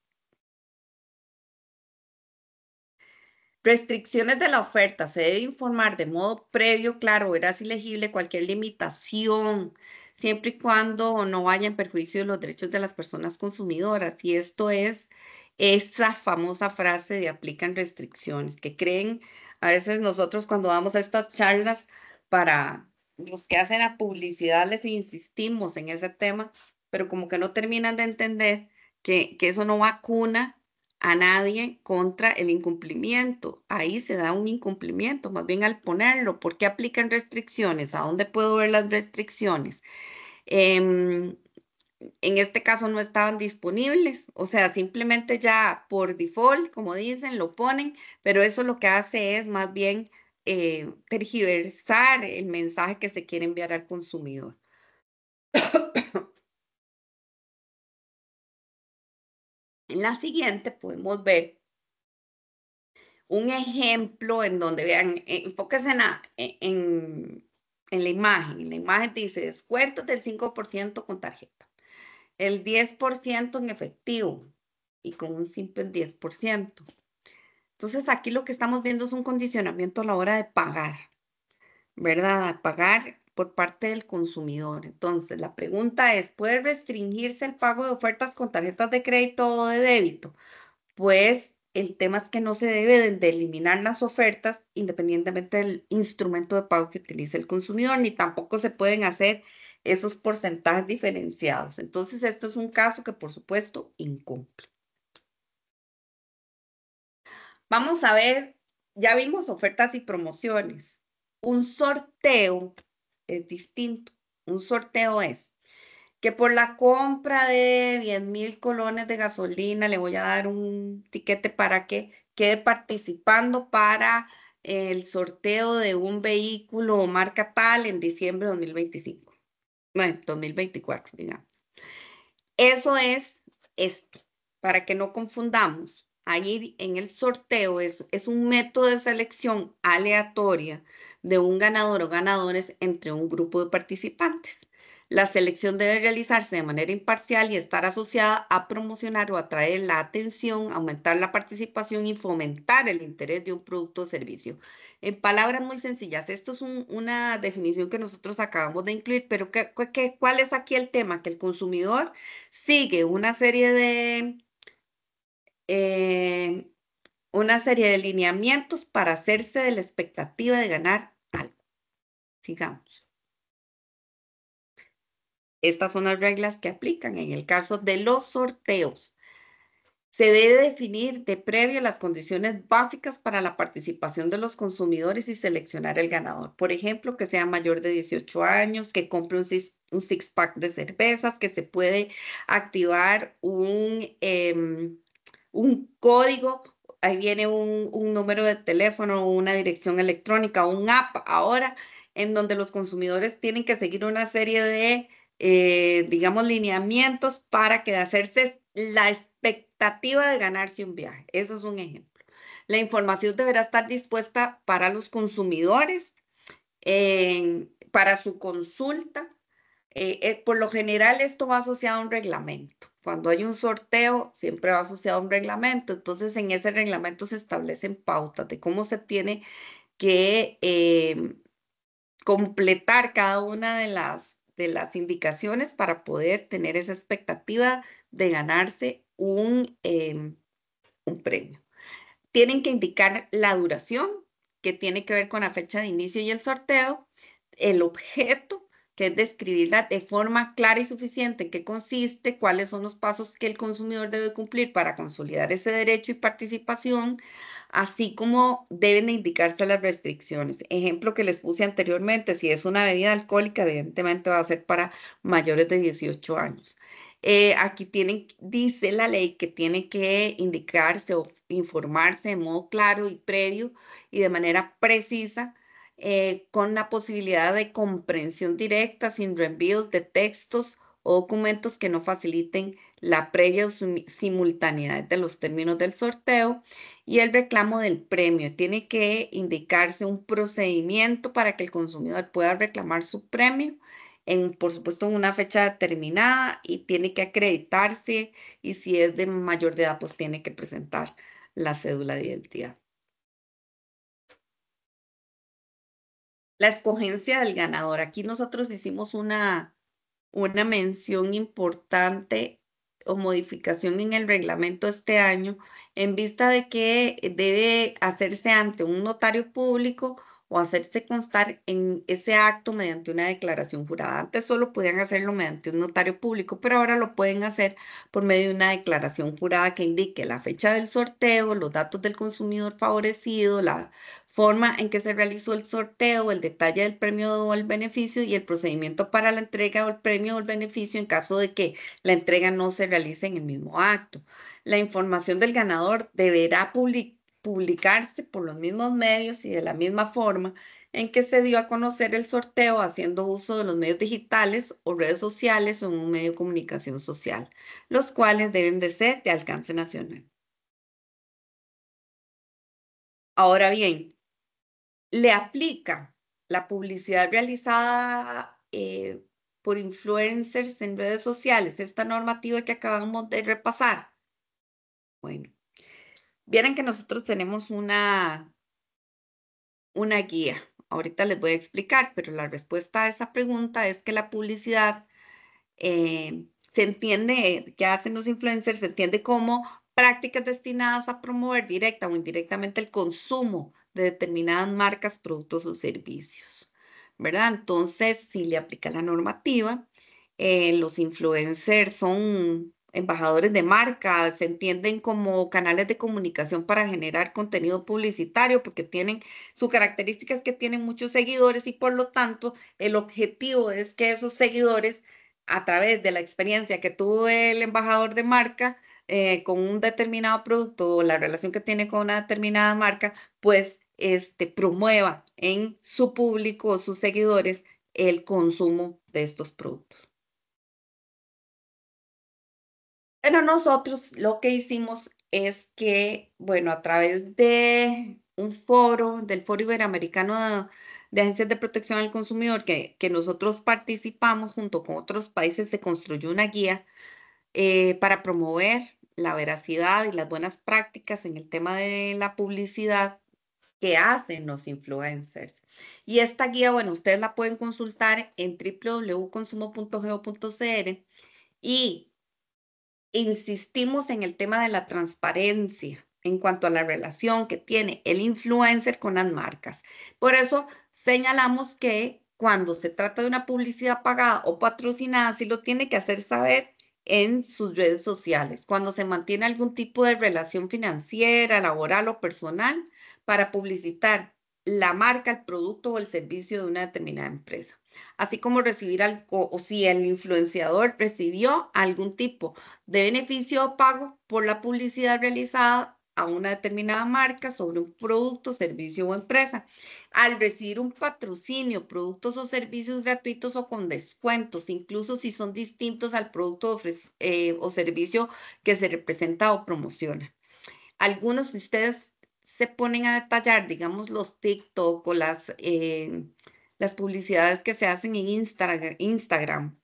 Restricciones de la oferta. Se debe informar de modo previo, claro, veraz y legible cualquier limitación, siempre y cuando no vaya en perjuicio de los derechos de las personas consumidoras. Y esto es esa famosa frase de aplican restricciones, que creen a veces nosotros cuando vamos a estas charlas para los que hacen la publicidad les insistimos en ese tema, pero como que no terminan de entender que eso no vacuna a nadie contra el incumplimiento. Ahí se da un incumplimiento, más bien al ponerlo. ¿Por qué aplican restricciones? ¿A dónde puedo ver las restricciones? En este caso no estaban disponibles, o sea, simplemente ya por default, como dicen, lo ponen, pero eso lo que hace es más bien tergiversar el mensaje que se quiere enviar al consumidor. En la siguiente podemos ver un ejemplo en donde vean, enfóquense en la imagen. En la imagen dice descuentos del 5% con tarjeta, el 10% en efectivo y con un simple 10%. Entonces, aquí lo que estamos viendo es un condicionamiento a la hora de pagar, ¿verdad? A pagar por parte del consumidor. Entonces, la pregunta es, ¿puede restringirse el pago de ofertas con tarjetas de crédito o de débito? Pues el tema es que no se debe de eliminar las ofertas independientemente del instrumento de pago que utilice el consumidor, ni tampoco se pueden hacer esos porcentajes diferenciados. Entonces, esto es un caso que, por supuesto, incumple. Vamos a ver, ya vimos ofertas y promociones. Un sorteo es distinto. Un sorteo es que por la compra de 10,000 colones de gasolina le voy a dar un tiquete para que quede participando para el sorteo de un vehículo marca tal en diciembre de 2025. Bueno, 2024, digamos. Eso es esto, para que no confundamos. Ahí en el sorteo es un método de selección aleatoria de un ganador o ganadores entre un grupo de participantes. La selección debe realizarse de manera imparcial y estar asociada a promocionar o atraer la atención, aumentar la participación y fomentar el interés de un producto o servicio. En palabras muy sencillas, esto es una definición que nosotros acabamos de incluir, pero ¿cuál es aquí el tema? Que el consumidor sigue eh, una serie de lineamientos para hacerse de la expectativa de ganar algo. Sigamos. Estas son las reglas que aplican en el caso de los sorteos. Se debe definir de previo las condiciones básicas para la participación de los consumidores y seleccionar el ganador. Por ejemplo, que sea mayor de 18 años, que compre un six-pack de cervezas, que se puede activar un código, ahí viene un número de teléfono, una dirección electrónica, un app ahora, en donde los consumidores tienen que seguir una serie de, digamos, lineamientos para que hacerse la expectativa de ganarse un viaje. Eso es un ejemplo. La información deberá estar dispuesta para los consumidores, para su consulta. Por lo general, esto va asociado a un reglamento. Cuando hay un sorteo, siempre va asociado a un reglamento. Entonces, en ese reglamento se establecen pautas de cómo se tiene que completar cada una de las indicaciones para poder tener esa expectativa de ganarse un premio. Tienen que indicar la duración, que tiene que ver con la fecha de inicio y el sorteo, el objeto, que es describirla de forma clara y suficiente en qué consiste, cuáles son los pasos que el consumidor debe cumplir para consolidar ese derecho y participación, así como deben de indicarse las restricciones. Ejemplo que les puse anteriormente, si es una bebida alcohólica, evidentemente va a ser para mayores de 18 años. Aquí dice la ley que tiene que indicarse o informarse de modo claro y previo y de manera precisa, con la posibilidad de comprensión directa, sin reenvíos de textos o documentos que no faciliten la previa simultaneidad de los términos del sorteo, y el reclamo del premio. Tiene que indicarse un procedimiento para que el consumidor pueda reclamar su premio, por supuesto, en una fecha determinada, y tiene que acreditarse, y si es de mayor de edad, pues tiene que presentar la cédula de identidad. La escogencia del ganador. Aquí nosotros hicimos una mención importante o modificación en el reglamento este año, en vista de que debe hacerse ante un notario público o hacerse constar en ese acto mediante una declaración jurada. Antes solo podían hacerlo mediante un notario público, pero ahora lo pueden hacer por medio de una declaración jurada que indique la fecha del sorteo, los datos del consumidor favorecido, la forma en que se realizó el sorteo, el detalle del premio o el beneficio y el procedimiento para la entrega o el premio o el beneficio en caso de que la entrega no se realice en el mismo acto. La información del ganador deberá publicarse por los mismos medios y de la misma forma en que se dio a conocer el sorteo, haciendo uso de los medios digitales o redes sociales o en un medio de comunicación social, los cuales deben de ser de alcance nacional. Ahora bien, le aplica la publicidad realizada por influencers en redes sociales, esta normativa que acabamos de repasar. Bueno, Vieran que nosotros tenemos una guía. Ahorita les voy a explicar, pero la respuesta a esa pregunta es que la publicidad se entiende, que hacen los influencers, se entiende como prácticas destinadas a promover directa o indirectamente el consumo de determinadas marcas, productos o servicios, ¿verdad? Entonces, si le aplica la normativa, los influencers son embajadores de marca, se entienden como canales de comunicación para generar contenido publicitario, porque tienen, su característica es que tienen muchos seguidores y por lo tanto el objetivo es que esos seguidores, a través de la experiencia que tuvo el embajador de marca con un determinado producto o la relación que tiene con una determinada marca, pues promueva en su público o sus seguidores el consumo de estos productos. Pero nosotros lo que hicimos es que, bueno, a través de un foro, del Foro Iberoamericano de Agencias de Protección al Consumidor, que nosotros participamos junto con otros países, se construyó una guía para promover la veracidad y las buenas prácticas en el tema de la publicidad que hacen los influencers. Y esta guía, bueno, ustedes la pueden consultar en www.consumo.go.cr y insistimos en el tema de la transparencia en cuanto a la relación que tiene el influencer con las marcas. Por eso señalamos que cuando se trata de una publicidad pagada o patrocinada, sí lo tiene que hacer saber en sus redes sociales, cuando se mantiene algún tipo de relación financiera, laboral o personal para publicitar la marca, el producto o el servicio de una determinada empresa, así como recibir algo, o si el influenciador recibió algún tipo de beneficio o pago por la publicidad realizada a una determinada marca sobre un producto, servicio o empresa. Al recibir un patrocinio, productos o servicios gratuitos o con descuentos, incluso si son distintos al producto o servicio que se representa o promociona. Algunos de ustedes se ponen a detallar, digamos, los TikTok o las publicidades que se hacen en Instagram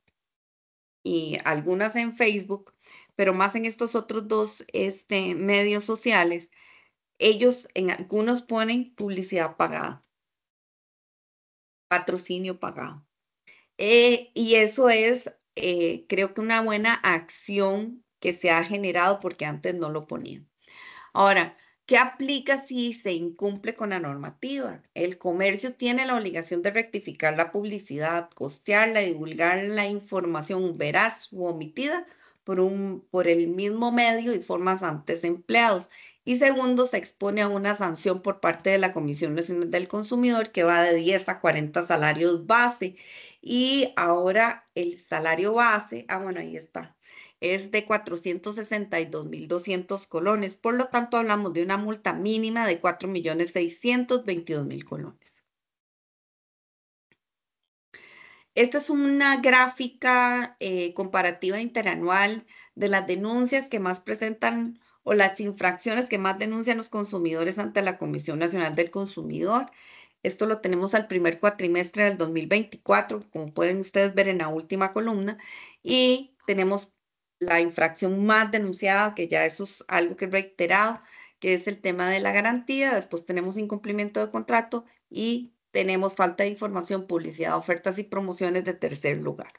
y algunas en Facebook, pero más en estos otros dos medios sociales, ellos en algunos ponen publicidad pagada, patrocinio pagado. Y eso es, creo que una buena acción que se ha generado porque antes no lo ponían. Ahora, ¿qué aplica si se incumple con la normativa? El comercio tiene la obligación de rectificar la publicidad, costearla, divulgar la información veraz u omitida por el mismo medio y formas antes empleados. Y segundo, se expone a una sanción por parte de la Comisión Nacional del Consumidor que va de 10 a 40 salarios base. Y ahora el salario base, bueno, ahí está, es de 462.200 colones. Por lo tanto, hablamos de una multa mínima de 4.622.000 colones. Esta es una gráfica comparativa interanual de las denuncias que más presentan o las infracciones que más denuncian los consumidores ante la Comisión Nacional del Consumidor. Esto lo tenemos al primer cuatrimestre del 2024, como pueden ustedes ver en la última columna, y tenemos la infracción más denunciada, que ya eso es algo que he reiterado, que es el tema de la garantía. Después tenemos incumplimiento de contrato y tenemos falta de información, publicidad, ofertas y promociones de tercer lugar.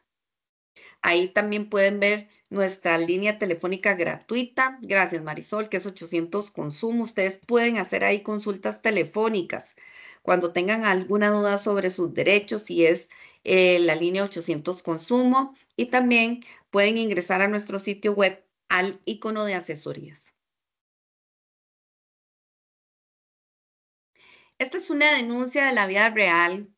Ahí también pueden ver nuestra línea telefónica gratuita. Gracias, Marisol, que es 800 Consumo. Ustedes pueden hacer ahí consultas telefónicas cuando tengan alguna duda sobre sus derechos, y es la línea 800 Consumo. Y también pueden ingresar a nuestro sitio web al icono de asesorías. Esta es una denuncia de la vida real.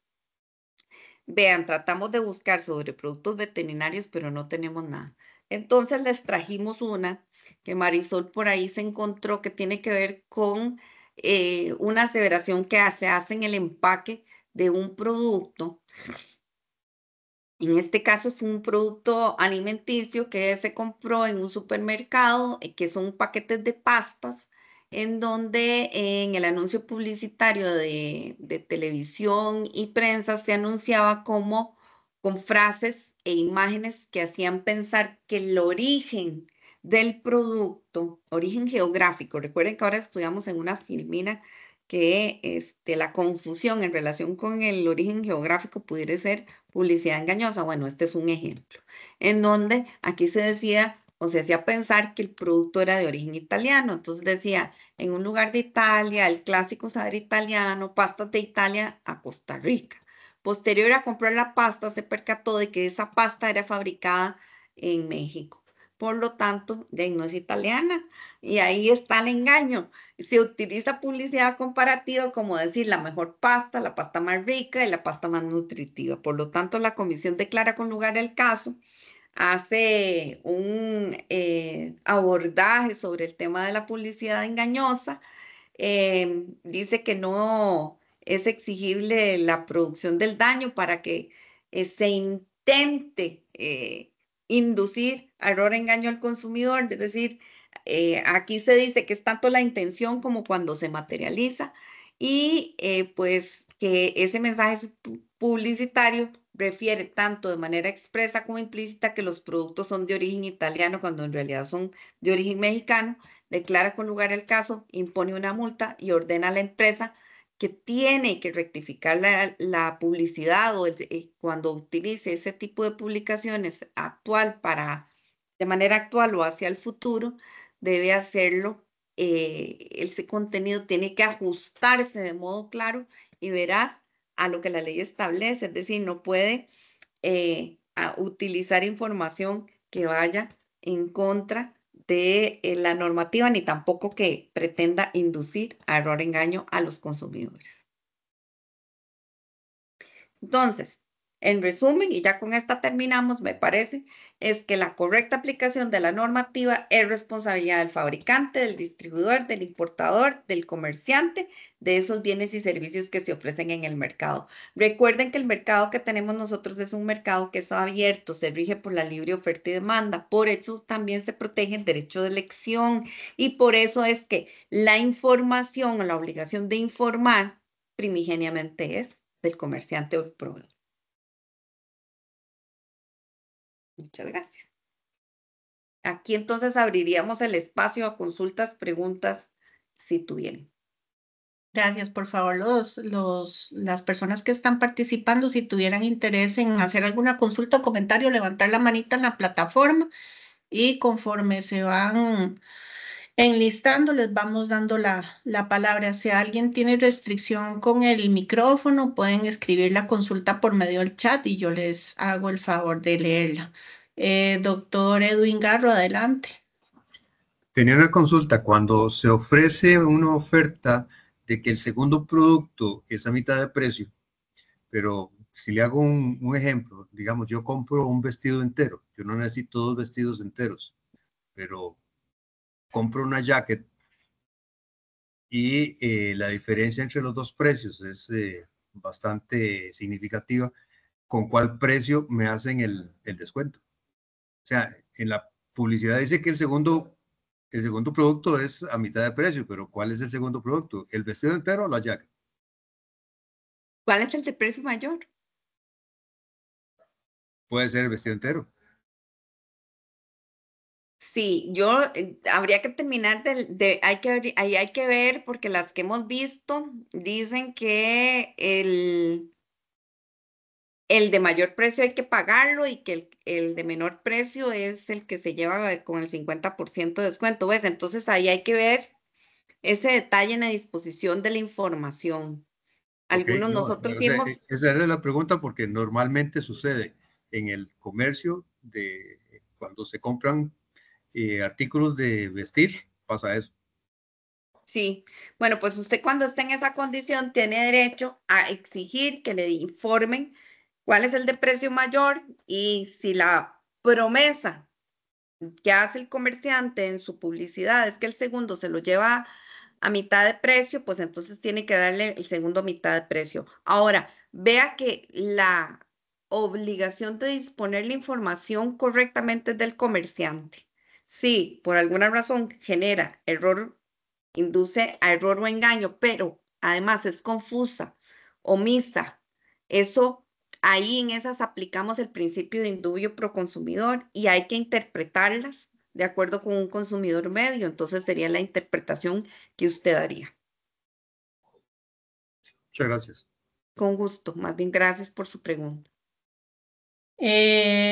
Vean, tratamos de buscar sobre productos veterinarios, pero no tenemos nada. Entonces les trajimos una que Marisol por ahí se encontró que tiene que ver con una aseveración que se hace en el empaque de un producto. En este caso es un producto alimenticio que se compró en un supermercado, que son paquetes de pastas, en donde en el anuncio publicitario de televisión y prensa se anunciaba como con frases e imágenes que hacían pensar que el origen del producto, origen geográfico. Recuerden que ahora estudiamos en una filmina que la confusión en relación con el origen geográfico pudiera ser publicidad engañosa. Bueno, este es un ejemplo, en donde aquí se decía o se hacía pensar que el producto era de origen italiano. Entonces decía, en un lugar de Italia, el clásico saber italiano, pastas de Italia a Costa Rica. Posterior a comprar la pasta, se percató de que esa pasta era fabricada en México. Por lo tanto, ya no es italiana. Y ahí está el engaño. Se utiliza publicidad comparativa como decir la mejor pasta, la pasta más rica y la pasta más nutritiva. Por lo tanto, la comisión declara con lugar el caso, hace un abordaje sobre el tema de la publicidad engañosa. Dice que no es exigible la producción del daño para que se intente inducir a error o engaño al consumidor. Es decir, aquí se dice que es tanto la intención como cuando se materializa y pues que ese mensaje publicitario refiere tanto de manera expresa como implícita que los productos son de origen italiano cuando en realidad son de origen mexicano. Declara con lugar el caso, impone una multa y ordena a la empresa que tiene que rectificar la publicidad o cuando utilice ese tipo de publicaciones de manera actual o hacia el futuro, debe hacerlo. Ese contenido tiene que ajustarse de modo claro y veraz a lo que la ley establece, es decir, no puede utilizar información que vaya en contra de la normativa ni tampoco que pretenda inducir a error o engaño a los consumidores. Entonces, en resumen, y ya con esta terminamos, me parece, es que la correcta aplicación de la normativa es responsabilidad del fabricante, del distribuidor, del importador, del comerciante, de esos bienes y servicios que se ofrecen en el mercado. Recuerden que el mercado que tenemos nosotros es un mercado que está abierto, se rige por la libre oferta y demanda, por eso también se protege el derecho de elección y por eso es que la información o la obligación de informar primigeniamente es del comerciante o el proveedor. Muchas gracias. Aquí entonces abriríamos el espacio a consultas, preguntas, si tuvieran. Gracias, por favor, las personas que están participando, si tuvieran interés en hacer alguna consulta o comentario, levantar la manita en la plataforma y conforme se van enlistando, les vamos dando la palabra. Si alguien tiene restricción con el micrófono, pueden escribir la consulta por medio del chat y yo les hago el favor de leerla. Doctor Edwin Garro, adelante. Tenía una consulta. Cuando se ofrece una oferta de que el segundo producto es a mitad de precio, pero si le hago un ejemplo, digamos, yo compro un vestido entero, yo no necesito 2 vestidos enteros, pero compro una jacket y la diferencia entre los 2 precios es bastante significativa. ¿Con cuál precio me hacen el descuento? O sea, en la publicidad dice que el segundo producto es a mitad de precio, pero ¿cuál es el segundo producto? ¿El vestido entero o la jacket? ¿Cuál es el de precio mayor? Puede ser el vestido entero. Sí, habría que terminar ahí hay que ver porque las que hemos visto dicen que el de mayor precio hay que pagarlo y que el de menor precio es el que se lleva con el 50% de descuento, ¿ves? Entonces ahí hay que ver ese detalle en la disposición de la información. Okay, Algunos no, nosotros o sea, hicimos... esa era la pregunta porque normalmente sucede en el comercio de cuando se compran artículos de vestir, pasa eso. Sí, bueno, pues usted cuando está en esa condición tiene derecho a exigir que le informen cuál es el de precio mayor y si la promesa que hace el comerciante en su publicidad es que el segundo se lo lleva a mitad de precio, pues entonces tiene que darle el segundo a mitad de precio. Ahora, vea que la obligación de disponer la información correctamente es del comerciante. Si por alguna razón genera error, induce a error o engaño, pero además es confusa, omisa, eso ahí en esas aplicamos el principio de indubio pro consumidor y hay que interpretarlas de acuerdo con un consumidor medio. Entonces sería la interpretación que usted daría. Muchas gracias. Con gusto, más bien gracias por su pregunta.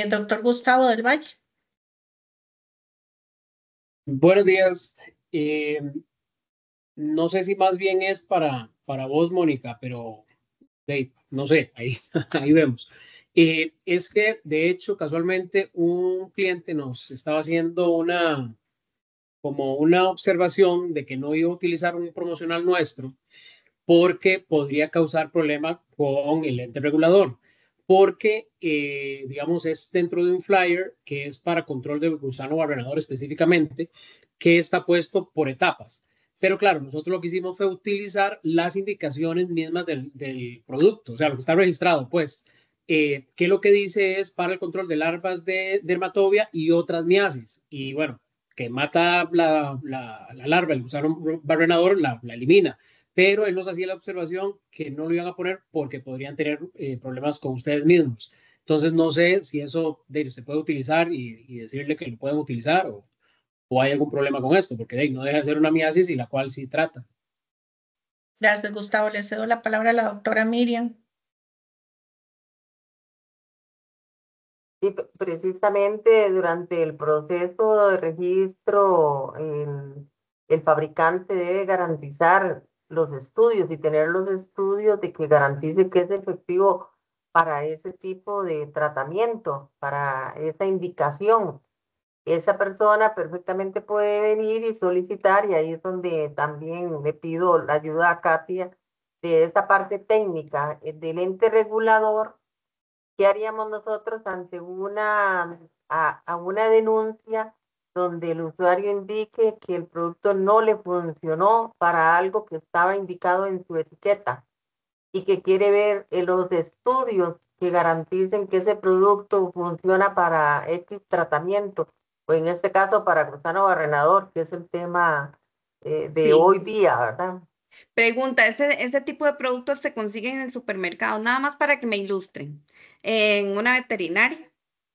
Doctor Gustavo del Valle. Buenos días. No sé si más bien es para vos, Mónica, pero no sé, ahí, ahí vemos. Es que, de hecho, casualmente un cliente nos estaba haciendo como una observación de que no iba a utilizar un promocional nuestro porque podría causar problema con el ente regulador. Porque, digamos, es dentro de un flyer que es para control de gusano barrenador específicamente, que está puesto por etapas. Pero claro, nosotros lo que hicimos fue utilizar las indicaciones mismas del producto, o sea, lo que está registrado, pues, que lo que dice es para el control de larvas de dermatobia y otras miasis. Y bueno, que mata la larva, el gusano barrenador, la elimina. Pero él nos hacía la observación que no lo iban a poner porque podrían tener problemas con ustedes mismos. Entonces, no sé si eso se puede utilizar y decirle que lo pueden utilizar o hay algún problema con esto, porque no deja de ser una miasis y la cual sí trata. Gracias, Gustavo. Le cedo la palabra a la doctora Miriam. Sí, precisamente durante el proceso de registro, el fabricante debe garantizar los estudios y tener los estudios de que garantice que es efectivo para ese tipo de tratamiento, para esa indicación. Esa persona perfectamente puede venir y solicitar, y ahí es donde también le pido la ayuda a Katia de esa parte técnica del ente regulador. ¿Qué haríamos nosotros ante a una denuncia donde el usuario indique que el producto no le funcionó para algo que estaba indicado en su etiqueta y que quiere ver los estudios que garanticen que ese producto funciona para X tratamiento, o en este caso para gusano barrenador, que es el tema de Sí. hoy día, ¿verdad? Pregunta, ¿ese tipo de productos se consiguen en el supermercado? Nada más para que me ilustren. ¿En una veterinaria?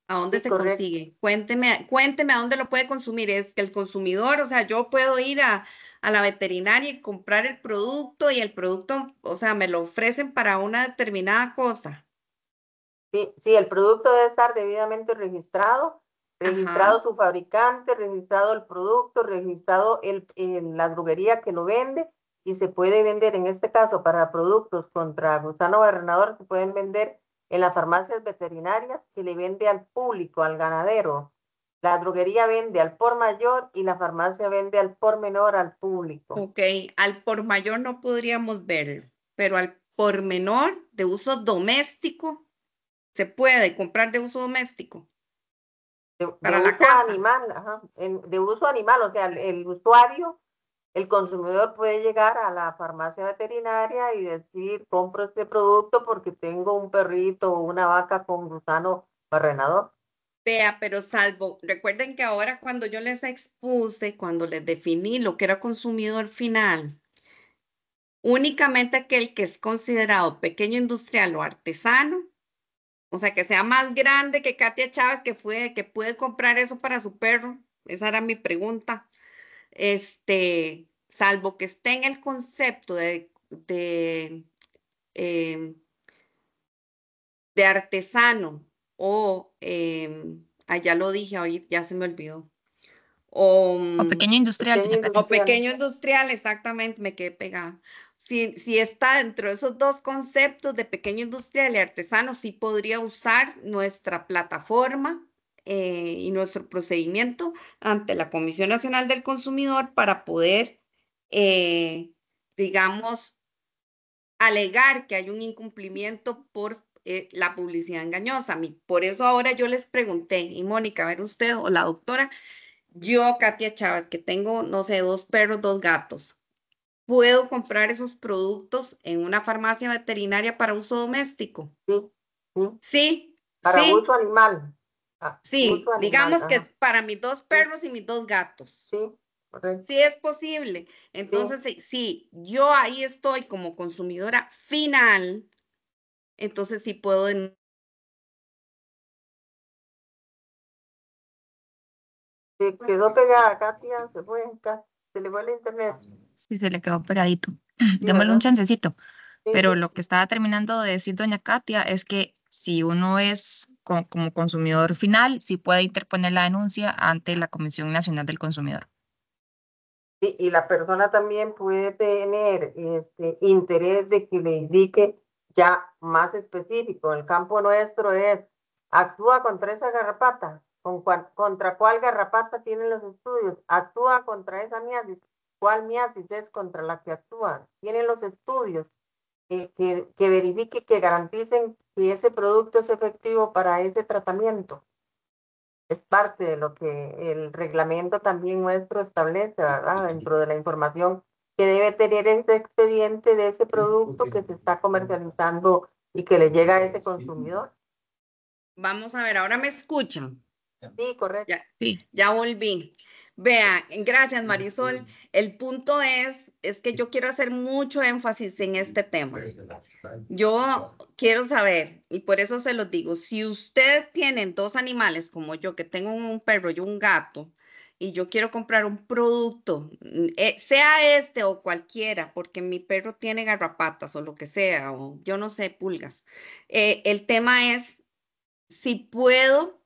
¿A dónde Sí, se correcto. consigue? Cuénteme a dónde lo puede consumir. Es que el consumidor, o sea, yo puedo ir a la veterinaria y comprar el producto y el producto, o sea, me lo ofrecen para una determinada cosa. Sí, el producto debe estar debidamente registrado, registrado Ajá. su fabricante, registrado el producto, registrado la droguería que lo vende, y se puede vender, en este caso, para productos contra gusano barrenador, se pueden vender en las farmacias veterinarias que le vende al público, al ganadero. La droguería vende al por mayor y la farmacia vende al por menor al público. Ok, al por mayor no podríamos verlo, pero al por menor de uso doméstico se puede comprar de uso doméstico De para la uso casa. animal, ajá, de uso animal, o sea, el usuario, el consumidor puede llegar a la farmacia veterinaria y decir, compro este producto porque tengo un perrito o una vaca con gusano barrenador. Vea, pero recuerden que ahora cuando yo les expuse, cuando les definí lo que era consumidor final, únicamente aquel que es considerado pequeño industrial o artesano, o sea, que sea más grande que Katia Chávez, que puede comprar eso para su perro. Esa era mi pregunta. Salvo que esté en el concepto em, de artesano o, ya lo dije ahorita, ya se me olvidó. O pequeño industrial, doña Katia. pequeño industrial, exactamente, me quedé pegada. Si está dentro de esos dos conceptos de pequeño industrial y artesano, sí podría usar nuestra plataforma y nuestro procedimiento ante la Comisión Nacional del Consumidor para poder, digamos, alegar que hay un incumplimiento por la publicidad engañosa. Por eso ahora yo les pregunté, y Mónica, a ver usted o la doctora, yo, Katia Chávez, que tengo, no sé, 2 perros, 2 gatos, ¿puedo comprar esos productos en una farmacia veterinaria para uso doméstico? Sí, sí, Sí, para sí, uso animal. sí. Uso animal, Digamos que ajá. es para mis 2 Sí, perros y mis 2 gatos. sí, correcto. Sí es posible. Sí, Entonces, sí, yo ahí estoy como consumidora final, entonces sí puedo Se quedó pegada, Katia, se fue, se le fue el internet. Sí, se le quedó pegadito. Sí, Démosle un ¿verdad? chancecito. Sí, Pero sí. lo que estaba terminando de decir doña Katia es que si uno es como consumidor final, sí puede interponer la denuncia ante la Comisión Nacional del Consumidor. Sí, y la persona también puede tener interés de que le indique ya más específico. El campo nuestro es, actúa contra esa garrapata. ¿Contra cuál garrapata tienen los estudios? Actúa contra esa miasis. ¿Cuál miasis es contra la que actúa? Tienen los estudios que verifique, que garanticen que ese producto es efectivo para ese tratamiento. Es parte de lo que el reglamento también nuestro establece, ¿verdad? Dentro de la información que debe tener ese expediente de ese producto que se está comercializando y que le llega a ese consumidor. Vamos a ver, ahora me escuchan. Sí, correcto. Sí. Ya volví. Vean, gracias Marisol. El punto es que yo quiero hacer mucho énfasis en este tema. Yo quiero saber, y por eso se los digo, si ustedes tienen dos animales como yo, que tengo un perro y un gato, y yo quiero comprar un producto, sea este o cualquiera, porque mi perro tiene garrapatas o lo que sea, o yo no sé, pulgas. El tema es si puedo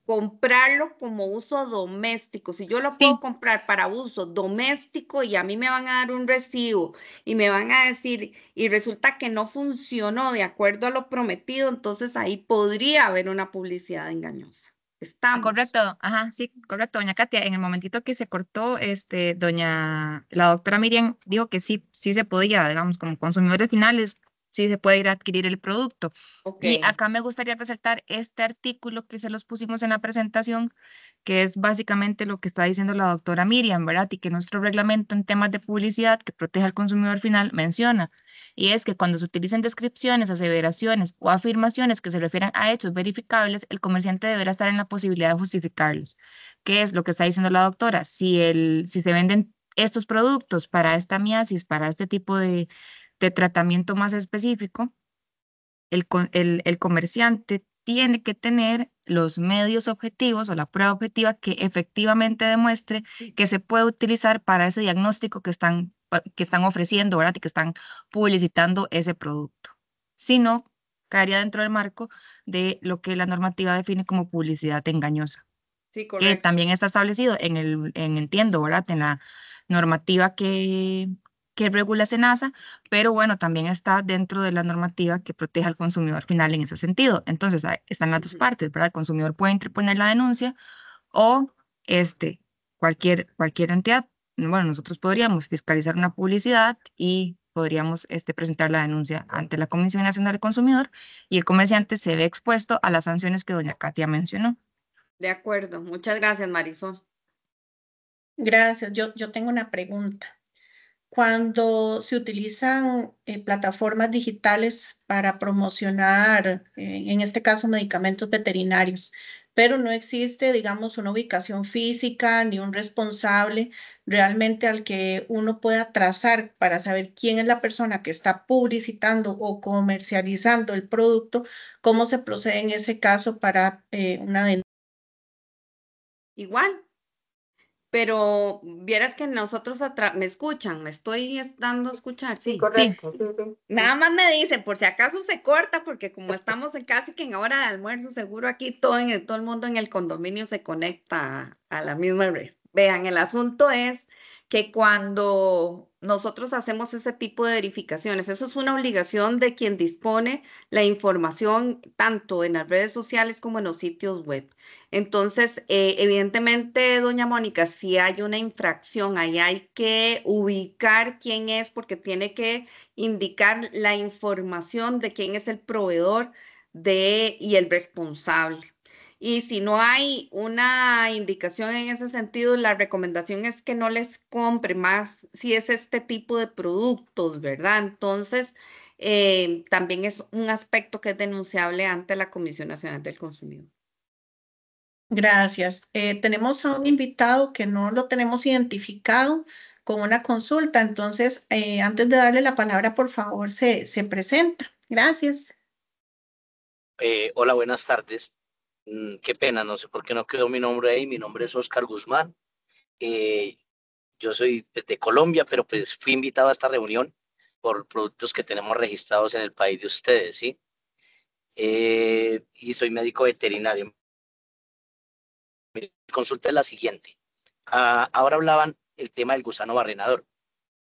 comprarlo como uso doméstico. Si yo lo puedo Sí, comprar para uso doméstico y a mí me van a dar un recibo y me van a decir, y resulta que no funcionó de acuerdo a lo prometido, entonces ahí podría haber una publicidad engañosa. Estamos. correcto, ajá, sí, correcto, doña Katia. En el momentito que se cortó, la doctora Miriam dijo que sí, sí se podía, digamos, como consumidores finales, sí se puede ir a adquirir el producto. Ok. Y acá me gustaría resaltar este artículo que se los pusimos en la presentación, que es básicamente lo que está diciendo la doctora Miriam, ¿verdad? Y que nuestro reglamento en temas de publicidad que protege al consumidor final menciona. Y es que cuando se utilicen descripciones, aseveraciones o afirmaciones que se refieran a hechos verificables, el comerciante deberá estar en la posibilidad de justificarlos. ¿Qué es lo que está diciendo la doctora? Si se venden estos productos para esta miasis, para este tipo de tratamiento más específico, el comerciante tiene que tener los medios objetivos o la prueba objetiva que efectivamente demuestre que se puede utilizar para ese diagnóstico que están ofreciendo, ¿verdad? Y que están publicitando ese producto. Si no, caería dentro del marco de lo que la normativa define como publicidad engañosa, Sí, que correcto. también está establecido entiendo, ¿verdad? En la normativa que regula SENASA, pero bueno, también está dentro de la normativa que protege al consumidor final en ese sentido. Entonces, están las dos partes, ¿verdad? El consumidor puede interponer la denuncia o cualquier entidad. Bueno, nosotros podríamos fiscalizar una publicidad y podríamos presentar la denuncia ante la Comisión Nacional del Consumidor y el comerciante se ve expuesto a las sanciones que doña Katia mencionó. De acuerdo. Muchas gracias, Marisol. Gracias. Yo tengo una pregunta. Cuando se utilizan plataformas digitales para promocionar, en este caso, medicamentos veterinarios, pero no existe, digamos, una ubicación física ni un responsable realmente al que uno pueda trazar para saber quién es la persona que está publicitando o comercializando el producto, ¿cómo se procede en ese caso para una denuncia? Igual. Pero vieras que nosotros me escuchan, me estoy dando a escuchar, Sí, sí. correcto. Sí, sí. Nada más me dicen, por si acaso se corta, porque como estamos casi que en hora de almuerzo, seguro aquí todo el mundo en el condominio se conecta a la misma red. Vean, el asunto es que cuando nosotros hacemos ese tipo de verificaciones, eso es una obligación de quien dispone la información tanto en las redes sociales como en los sitios web. Entonces, evidentemente, doña Mónica, si hay una infracción, ahí hay que ubicar quién es, porque tiene que indicar la información de quién es el proveedor y el responsable. Y si no hay una indicación en ese sentido, la recomendación es que no les compre más si es este tipo de productos, ¿verdad? Entonces, también es un aspecto que es denunciable ante la Comisión Nacional del Consumidor. Gracias. Tenemos a un invitado que no lo tenemos identificado con una consulta, entonces antes de darle la palabra, por favor, se presenta. Gracias. Hola, buenas tardes. Qué pena, no sé por qué no quedó mi nombre ahí. Mi nombre es Oscar Guzmán. Yo soy de Colombia, pero pues fui invitado a esta reunión por productos que tenemos registrados en el país de ustedes, ¿sí? Y soy médico veterinario. Mi consulta es la siguiente. Ahora hablaban el tema del gusano barrenador.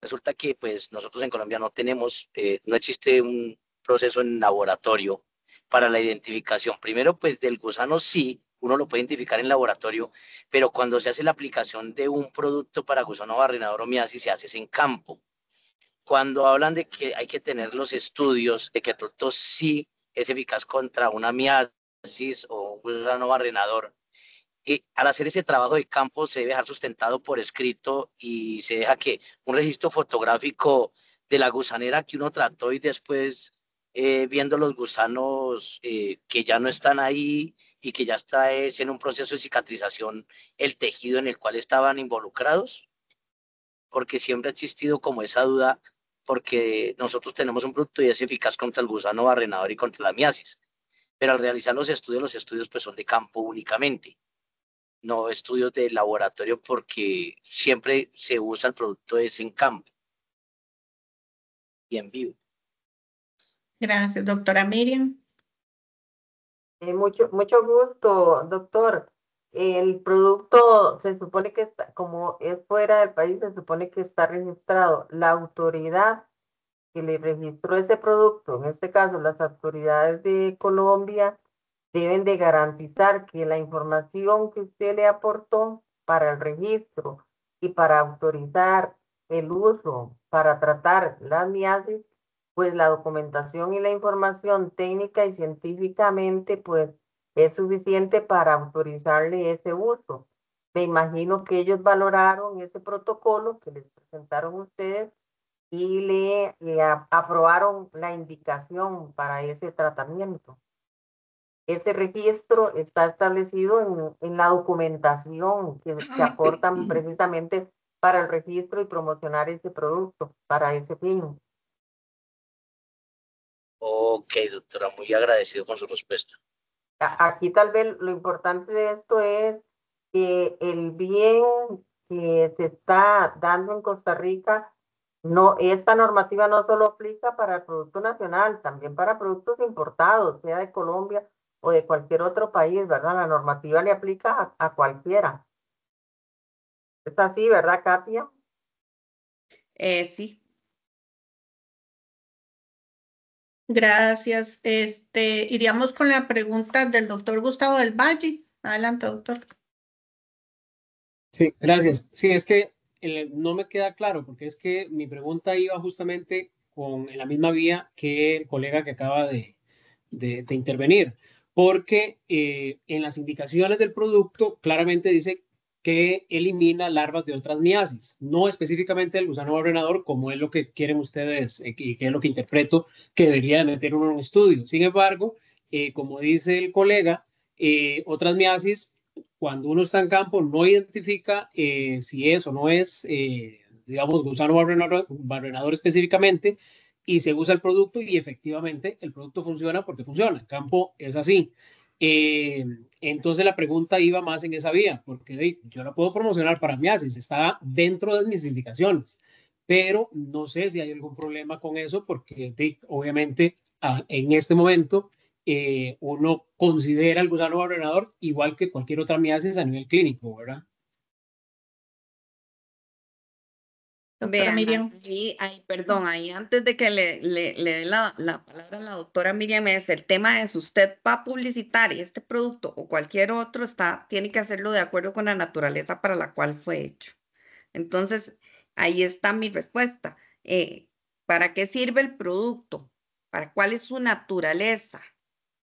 Resulta que pues nosotros en Colombia no tenemos, no existe un proceso en laboratorio para la identificación. Primero, pues del gusano sí, uno lo puede identificar en laboratorio, pero cuando se hace la aplicación de un producto para gusano barrenador o miasis, se hace en campo. Cuando hablan de que hay que tener los estudios de que el producto sí es eficaz contra una miasis o un gusano barrenador, y al hacer ese trabajo de campo se debe dejar sustentado por escrito y se deja que un registro fotográfico de la gusanera que uno trató y después viendo los gusanos que ya no están ahí y que ya está en un proceso de cicatrización el tejido en el cual estaban involucrados, porque siempre ha existido como esa duda, porque nosotros tenemos un producto y es eficaz contra el gusano barrenador y contra la miasis, pero al realizar los estudios pues son de campo únicamente, no estudios de laboratorio, porque siempre se usa el producto es en campo y en vivo. Gracias, doctora Miriam. Mucho gusto, doctor. El producto se supone que está, como es fuera del país, se supone que está registrado. La autoridad que le registró ese producto, en este caso las autoridades de Colombia, deben de garantizar que la información que usted le aportó para el registro y para autorizar el uso para tratar las miasis, pues la documentación y la información técnica y científicamente, pues es suficiente para autorizarle ese uso. Me imagino que ellos valoraron ese protocolo que les presentaron ustedes y le aprobaron la indicación para ese tratamiento. Ese registro está establecido en la documentación que aportan precisamente para el registro y promocionar ese producto, para ese fin. Ok, doctora, muy agradecido con su respuesta. Aquí tal vez lo importante de esto es que el bien que se está dando en Costa Rica, no, esta normativa no solo aplica para el producto nacional, también para productos importados, sea de Colombia o de cualquier otro país, ¿verdad? La normativa le aplica a cualquiera. Es así, ¿verdad, Katia? Sí. Gracias. Iríamos con la pregunta del doctor Gustavo del Valle. Adelante, doctor. Sí, gracias. Sí, es que no me queda claro, porque es que mi pregunta iba justamente en la misma vía que el colega que acaba de intervenir, porque en las indicaciones del producto claramente dice que elimina larvas de otras miasis, no específicamente el gusano barrenador, como es lo que quieren ustedes y que es lo que interpreto que debería de meter uno en un estudio. Sin embargo, como dice el colega, otras miasis, cuando uno está en campo, no identifica si es o no es, digamos, gusano barrenador específicamente, y se usa el producto y efectivamente el producto funciona porque funciona. En campo es así. Entonces la pregunta iba más en esa vía, porque yo la puedo promocionar para miasis, está dentro de mis indicaciones, pero no sé si hay algún problema con eso, porque obviamente en este momento uno considera el gusano barrenador igual que cualquier otra miasis a nivel clínico, ¿verdad? Doctora Miriam. Perdón, ahí antes de que le dé la palabra a la doctora Miriam, es el tema es usted va a publicitar este producto o cualquier otro, tiene que hacerlo de acuerdo con la naturaleza para la cual fue hecho. Entonces, ahí está mi respuesta. ¿Para qué sirve el producto? ¿Para cuál es su naturaleza?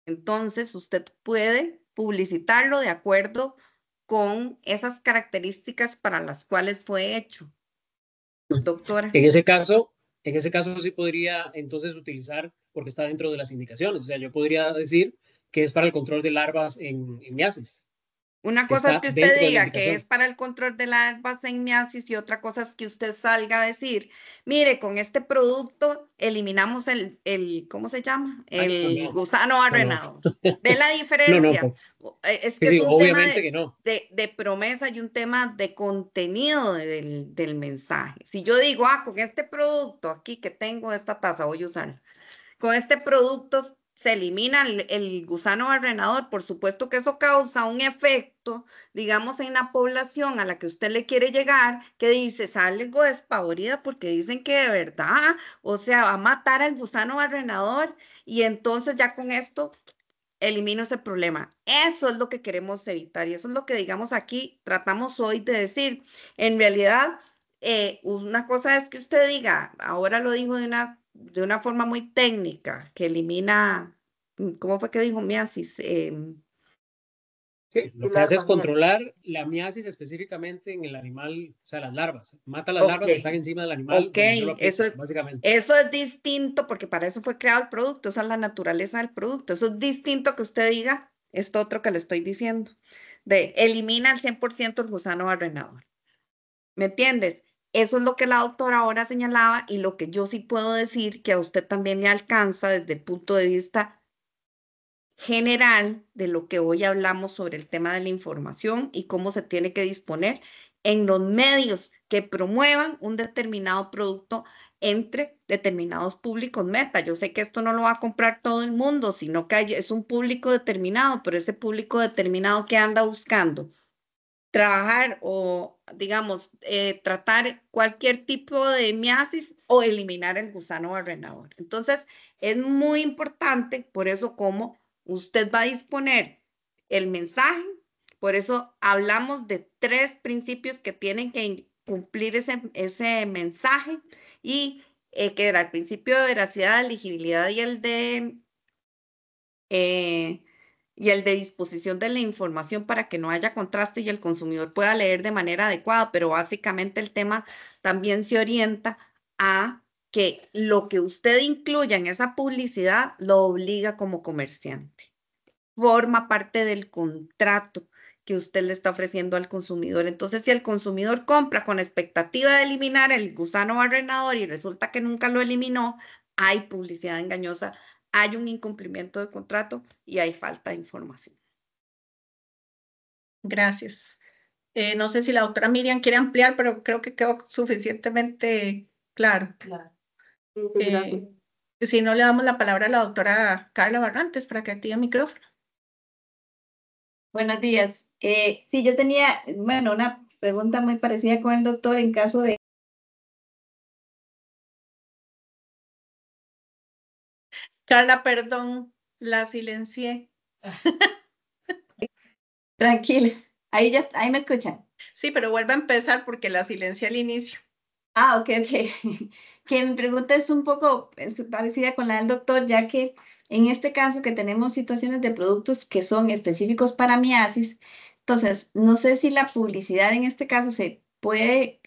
Entonces, usted puede publicitarlo de acuerdo con esas características para las cuales fue hecho. Doctora. En ese caso sí podría entonces utilizar, porque está dentro de las indicaciones, o sea, yo podría decir que es para el control de larvas en miasis. Una cosa es está que usted dentro de la diga que indicación. es para el control de larvas en miasis y otra cosa es que usted salga a decir, mire, con este producto eliminamos ¿cómo se llama? El No, gusano no, barrenador. ¿Ve la no, diferencia? Es que es sí, un tema obviamente que no. de promesa y un tema de contenido del mensaje. Si yo digo, con este producto aquí que tengo esta taza, voy a usar. Con este producto se elimina el gusano barrenador. Por supuesto que eso causa un efecto, digamos, en la población a la que usted le quiere llegar, que dice, salgo despavorida porque dicen que de verdad, o sea, va a matar al gusano barrenador y entonces ya con esto elimino ese problema. Eso es lo que queremos evitar y eso es lo que, digamos, aquí tratamos hoy de decir. En realidad, una cosa es que usted diga, ahora lo digo de una forma muy técnica, que elimina, ¿cómo fue que dijo miasis? Sí, lo Y que hace es larvas, miel. controlar la miasis específicamente en el animal, o sea, las larvas. Mata las Ok, larvas que están encima del animal ok, donde usted lo eso aplica, básicamente. eso es distinto porque para eso fue creado el producto, esa es la naturaleza del producto. Eso es distinto que usted diga esto otro que le estoy diciendo, de elimina al 100% el gusano barrenador. ¿Me entiendes? Eso es lo que la doctora ahora señalaba y lo que yo sí puedo decir que a usted también le alcanza desde el punto de vista general de lo que hoy hablamos sobre el tema de la información y cómo se tiene que disponer en los medios que promuevan un determinado producto entre determinados públicos meta. Yo sé que esto no lo va a comprar todo el mundo, sino que es un público determinado, pero ese público determinado que anda buscando trabajar o, digamos, tratar cualquier tipo de miasis o eliminar el gusano barrenador. Entonces, es muy importante, por eso como usted va a disponer el mensaje, por eso hablamos de 3 principios que tienen que cumplir ese mensaje y que era el principio de veracidad, elegibilidad eh, y el de disposición de la información para que no haya contraste y el consumidor pueda leer de manera adecuada, pero básicamente el tema también se orienta a que lo que usted incluya en esa publicidad lo obliga como comerciante. Forma parte del contrato que usted le está ofreciendo al consumidor. Entonces, si el consumidor compra con expectativa de eliminar el gusano barrenador y resulta que nunca lo eliminó, hay publicidad engañosa, hay un incumplimiento de contrato y hay falta de información. Gracias. No sé si la doctora Miriam quiere ampliar, pero creo que quedó suficientemente claro. Claro. Sí, sí, gracias. Si no, le damos la palabra a la doctora Carla Barrantes para que active el micrófono. Buenos días. Sí, yo tenía, bueno, una pregunta muy parecida con el doctor en caso de... Carla, perdón, la silencié. Tranquila, ahí me escuchan. Sí, pero vuelve a empezar porque la silencié al inicio. Ok. Que mi pregunta es un poco parecida con la del doctor, ya que en este caso que tenemos situaciones de productos que son específicos para miasis, entonces no sé si la publicidad en este caso se puede,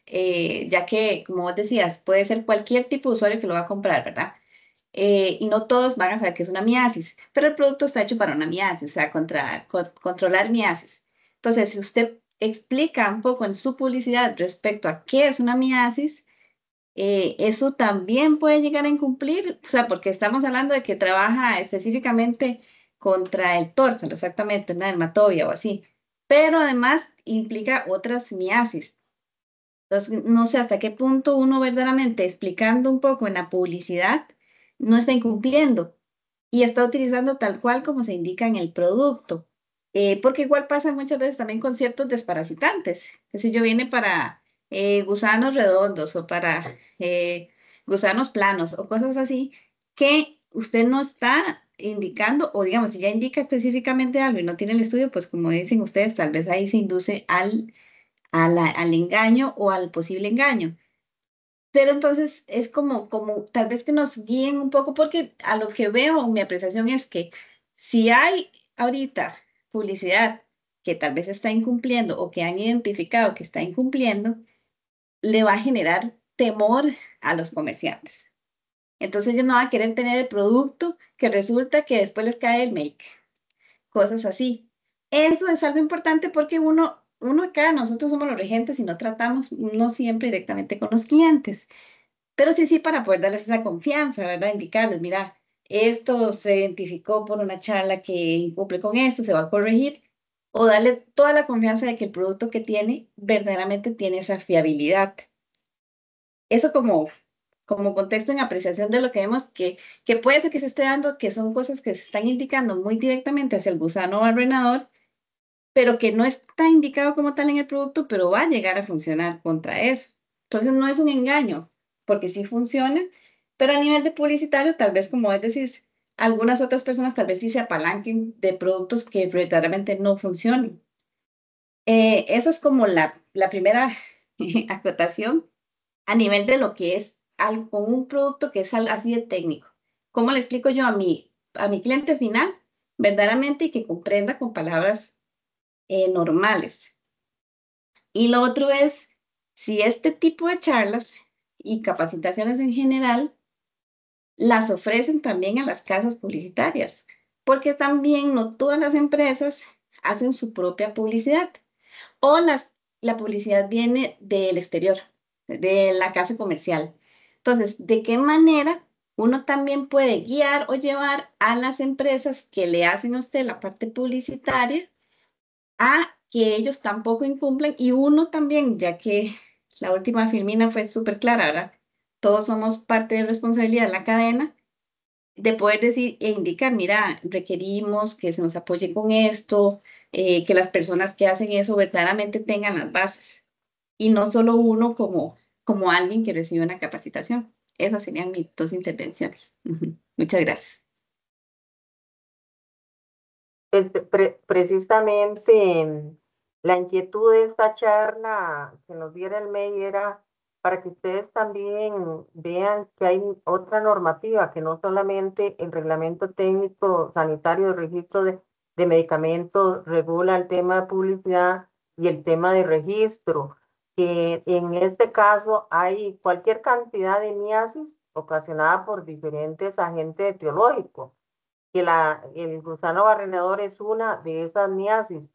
ya que, como vos decías, puede ser cualquier tipo de usuario que lo va a comprar, ¿verdad? Y no todos van a saber que es una miasis, pero el producto está hecho para una miasis, o sea, controlar miasis. Entonces, si usted explica un poco en su publicidad respecto a qué es una miasis, eso también puede llegar a incumplir, o sea, porque estamos hablando de que trabaja específicamente contra el tórtalo, exactamente, una dermatobia o así, pero además implica otras miasis. Entonces, no sé hasta qué punto uno verdaderamente explicando un poco en la publicidad no está incumpliendo y está utilizando tal cual como se indica en el producto. Porque igual pasa muchas veces también con ciertos desparasitantes, que si yo viene para gusanos redondos o para gusanos planos o cosas así, que usted no está indicando, o digamos, si ya indica específicamente algo y no tiene el estudio, pues como dicen ustedes, tal vez ahí se induce al engaño o al posible engaño. Pero entonces es como tal vez que nos guíen un poco, porque a lo que veo, mi apreciación es que si hay ahorita publicidad que tal vez está incumpliendo o que han identificado que está incumpliendo, le va a generar temor a los comerciantes. Entonces ellos no van a querer tener el producto que resulta que después les cae el make, cosas así. Eso es algo importante porque uno acá, nosotros somos los regentes y no tratamos no siempre directamente con los clientes, pero sí para poder darles esa confianza, ¿verdad? Indicarles, mira, esto se identificó por una charla que incumple con esto, se va a corregir, o darle toda la confianza de que el producto que tiene verdaderamente tiene esa fiabilidad. Eso como contexto en apreciación de lo que vemos que puede ser que se esté dando, que son cosas que se están indicando muy directamente hacia el gusano barrenador, pero que no está indicado como tal en el producto, pero va a llegar a funcionar contra eso. Entonces no es un engaño, porque sí funciona, pero a nivel de publicitario, tal vez como es decir, algunas otras personas tal vez sí se apalanquen de productos que verdaderamente no funcionen. Eso es como la primera acotación a nivel de lo que es con un producto que es algo así de técnico. ¿Cómo le explico yo a mi cliente final verdaderamente y que comprenda con palabras normales? Y lo otro es, si este tipo de charlas y capacitaciones en general las ofrecen también a las casas publicitarias, porque también no todas las empresas hacen su propia publicidad o la publicidad viene del exterior, de la casa comercial. Entonces, ¿de qué manera uno también puede guiar o llevar a las empresas que le hacen a usted la parte publicitaria a que ellos tampoco incumplen y uno también, ya que la última filmina fue súper clara, ¿verdad? Todos somos parte de responsabilidad de la cadena, de poder decir e indicar, mira, requerimos que se nos apoye con esto, que las personas que hacen eso verdaderamente tengan las bases y no solo uno como alguien que recibe una capacitación. Esas serían mis dos intervenciones. Muchas gracias. Precisamente la inquietud de esta charla que nos diera el MEI era para que ustedes también vean que hay otra normativa, que no solamente el reglamento técnico sanitario de registro de medicamentos regula el tema de publicidad y el tema de registro, que en este caso hay cualquier cantidad de miasis ocasionada por diferentes agentes etiológicos, que el gusano barrenador es una de esas miasis.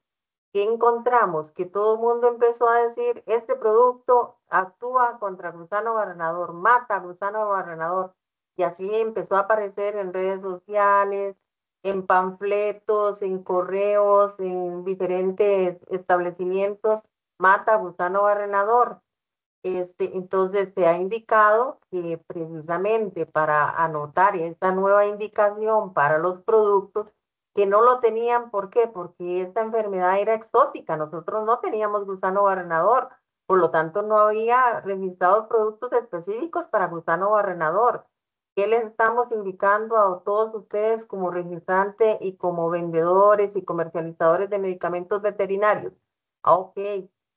¿Qué encontramos? Que todo el mundo empezó a decir, este producto actúa contra gusano barrenador, mata gusano barrenador. Y así empezó a aparecer en redes sociales, en panfletos, en correos, en diferentes establecimientos, mata gusano barrenador. Entonces se ha indicado que precisamente para anotar esta nueva indicación para los productos que no lo tenían, ¿por qué? Porque esta enfermedad era exótica, nosotros no teníamos gusano barrenador, por lo tanto no había registrados productos específicos para gusano barrenador. ¿Qué les estamos indicando a todos ustedes como registrante y como vendedores y comercializadores de medicamentos veterinarios? Ok,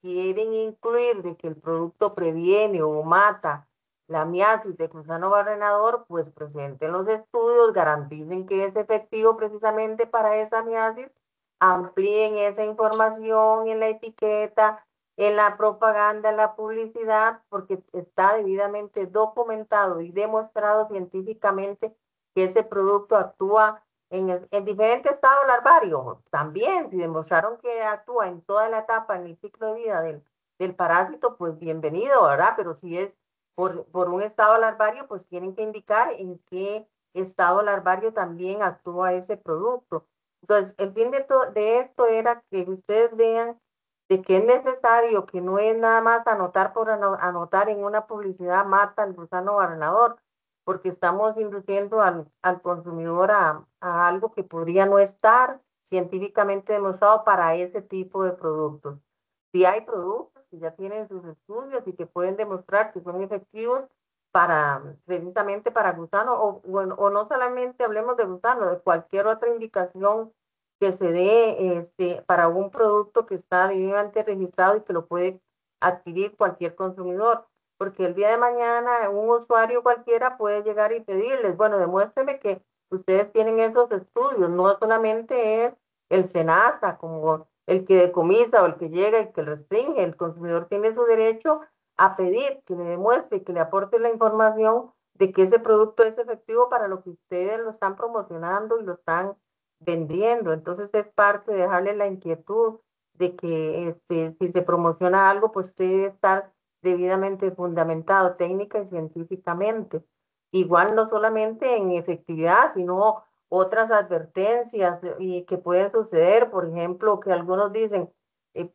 quieren incluir de que el producto previene o mata la miasis de gusano barrenador, pues presenten los estudios, garanticen que es efectivo precisamente para esa miasis, amplíen esa información en la etiqueta, en la propaganda, en la publicidad, porque está debidamente documentado y demostrado científicamente que ese producto actúa en diferentes estados larvarios. También, si demostraron que actúa en toda la etapa, en el ciclo de vida del parásito, pues bienvenido, ¿verdad? Pero si es por un estado larvario, pues tienen que indicar en qué estado larvario también actúa ese producto. Entonces, el fin de esto era que ustedes vean de que es necesario, que no es nada más anotar por anotar en una publicidad mata al gusano barrenador, porque estamos induciendo al consumidor a algo que podría no estar científicamente demostrado para ese tipo de productos. Si hay productos que ya tienen sus estudios y que pueden demostrar que son efectivos precisamente para gusano, o no solamente hablemos de gusano, de cualquier otra indicación que se dé para un producto que está debidamente registrado y que lo puede adquirir cualquier consumidor. Porque el día de mañana un usuario cualquiera puede llegar y pedirles, bueno, demuéstreme que ustedes tienen esos estudios, no solamente es el SENASA como el que decomisa o el que llega y que restringe, el consumidor tiene su derecho a pedir que le demuestre, que le aporte la información de que ese producto es efectivo para lo que ustedes lo están promocionando y lo están vendiendo. Entonces es parte de dejarle la inquietud de que si se promociona algo, pues debe estar debidamente fundamentado técnica y científicamente. Igual no solamente en efectividad, sino otras advertencias y que pueden suceder, por ejemplo, que algunos dicen,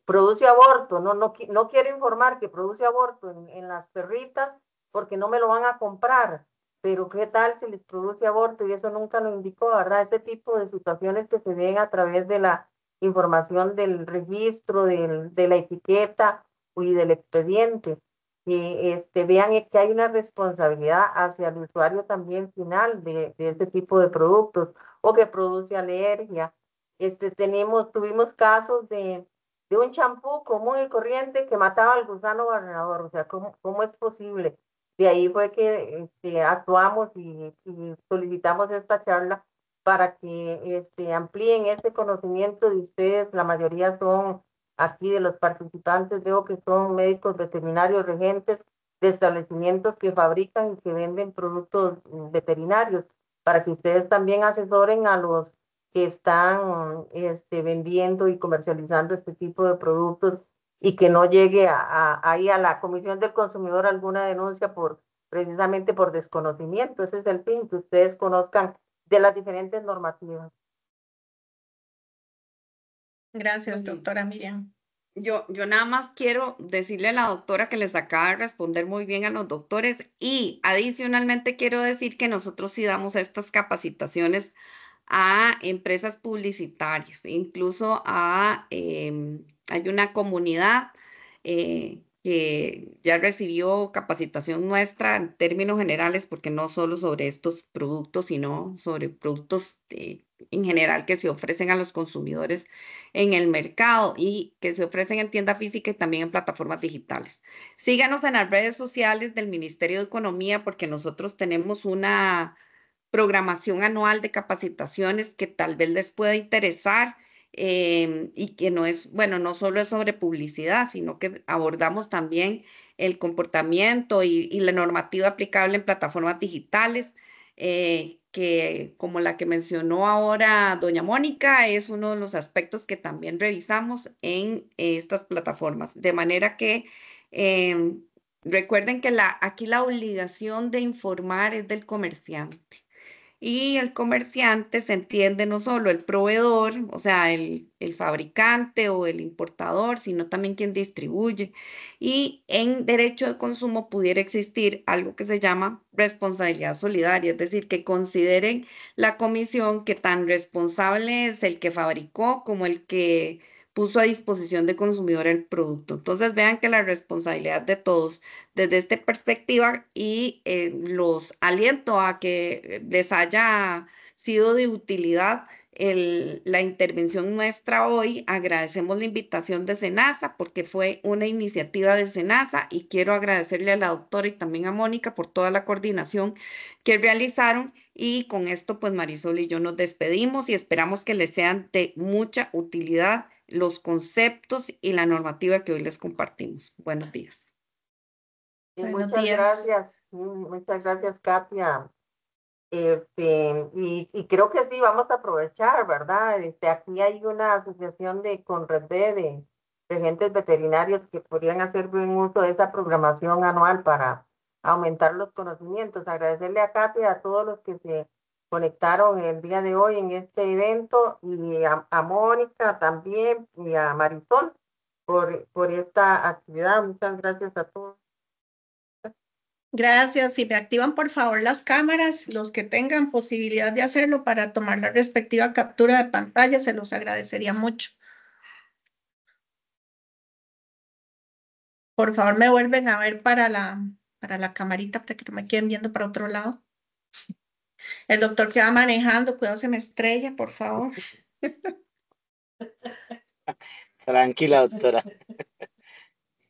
produce aborto, no quiero informar que produce aborto en las perritas porque no me lo van a comprar, pero qué tal si les produce aborto y eso nunca lo indicó, ¿verdad? Ese tipo de situaciones que se ven a través de la información del registro, de la etiqueta y del expediente, que vean que hay una responsabilidad hacia el usuario también final de este tipo de productos o que produce alergia. Tuvimos casos de un champú común y corriente que mataba al gusano barrenador, o sea, ¿cómo es posible? De ahí fue que actuamos y solicitamos esta charla para que amplíen este conocimiento de ustedes. La mayoría son aquí de los participantes, veo que son médicos veterinarios regentes de establecimientos que fabrican y que venden productos veterinarios, para que ustedes también asesoren a los que están vendiendo y comercializando este tipo de productos y que no llegue ahí a la Comisión del Consumidor alguna denuncia precisamente por desconocimiento. Ese es el fin, que ustedes conozcan de las diferentes normativas. Gracias, doctora Miriam. Yo nada más quiero decirle a la doctora que les acaba de responder muy bien a los doctores y adicionalmente quiero decir que nosotros sí damos estas capacitaciones a empresas publicitarias, incluso hay una comunidad que ya recibió capacitación nuestra en términos generales, porque no solo sobre estos productos, sino sobre productos en general que se ofrecen a los consumidores en el mercado y que se ofrecen en tienda física y también en plataformas digitales. Síganos en las redes sociales del Ministerio de Economía porque nosotros tenemos una programación anual de capacitaciones que tal vez les pueda interesar y que no es, bueno, no solo es sobre publicidad, sino que abordamos también el comportamiento y la normativa aplicable en plataformas digitales, que como la que mencionó ahora doña Mónica, es uno de los aspectos que también revisamos en estas plataformas. De manera que recuerden que aquí la obligación de informar es del comerciante. Y el comerciante se entiende no solo el proveedor, o sea, el fabricante o el importador, sino también quien distribuye. Y en derecho de consumo pudiera existir algo que se llama responsabilidad solidaria, es decir, que consideren la comisión que tan responsable es el que fabricó como el que puso a disposición del consumidor el producto. Entonces vean que la responsabilidad de todos desde esta perspectiva y los aliento a que les haya sido de utilidad la intervención nuestra hoy. Agradecemos la invitación de SENASA porque fue una iniciativa de SENASA y quiero agradecerle a la doctora y también a Mónica por toda la coordinación que realizaron. Y con esto, pues Marisol y yo nos despedimos y esperamos que les sean de mucha utilidad los conceptos y la normativa que hoy les compartimos. Buenos días. Buenos Muchas días. gracias, Katia. Y creo que sí, vamos a aprovechar, ¿verdad? Aquí hay una asociación de Conredve de agentes veterinarios que podrían hacer buen uso de esa programación anual para aumentar los conocimientos. Agradecerle a Katia y a todos los que se conectaron el día de hoy en este evento y a Mónica también y a Marisol por esta actividad. Muchas gracias a todos. Gracias. Si me activan, por favor, las cámaras, los que tengan posibilidad de hacerlo para tomar la respectiva captura de pantalla, se los agradecería mucho. Por favor, me vuelven a ver para la camarita, para que no me queden viendo para otro lado. El doctor que va manejando, cuidado, se me estrella, por favor. Tranquila, doctora.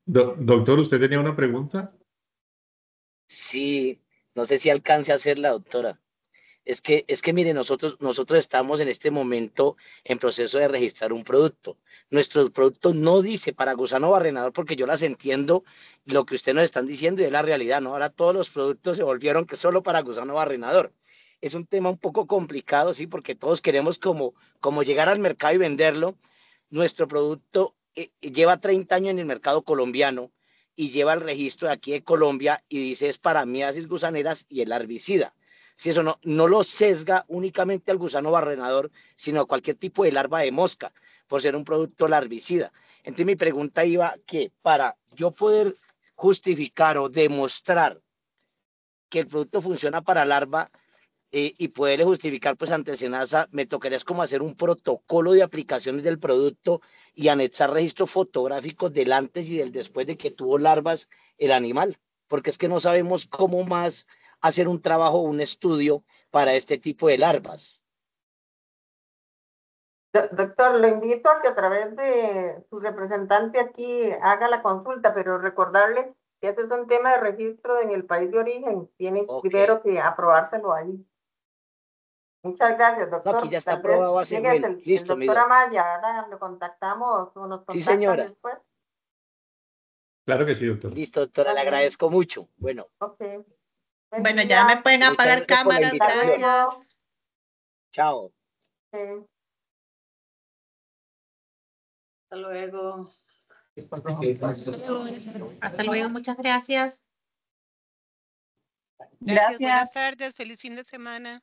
Doctor, ¿usted tenía una pregunta? Sí, no sé si alcance a hacerla, doctora. Es que mire, nosotros estamos en este momento en proceso de registrar un producto. Nuestro producto no dice para gusano barrenador, porque yo las entiendo lo que usted nos están diciendo y es la realidad, ¿no? Ahora todos los productos se volvieron que solo para gusano barrenador. es un tema un poco complicado, sí, porque todos queremos como llegar al mercado y venderlo. Nuestro producto lleva 30 años en el mercado colombiano y lleva el registro de aquí de Colombia y dice es para miasis gusaneras y el larvicida. Si eso no lo sesga únicamente al gusano barrenador, sino a cualquier tipo de larva de mosca, por ser un producto larvicida. Entonces mi pregunta iba que para yo poder justificar o demostrar que el producto funciona para larva y poderle justificar pues ante SENASA, me tocaría es como hacer un protocolo de aplicaciones del producto y anexar registros fotográficos del antes y del después de que tuvo larvas el animal, porque es que no sabemos cómo más hacer un trabajo, un estudio para este tipo de larvas. Doctor, lo invito a que a través de su representante aquí haga la consulta, pero recordarle que este es un tema de registro en el país de origen. Tienen primero que aprobárselo ahí. Muchas gracias, doctor. No, aquí ya está Tal vez aprobado hace llegue bueno. el Listo, mi doctor doc. Amaya, ahora lo contactamos o nos Sí, contactan señora. después. Claro que sí, doctor. Listo, doctora, le agradezco mucho. Bueno. Ok. Bueno, ya me pueden Muchas apagar gracias por la cámaras, invitación. gracias. Chao. Sí. Hasta luego. Hasta luego, muchas gracias. Gracias, buenas Gracias. tardes, feliz fin de semana.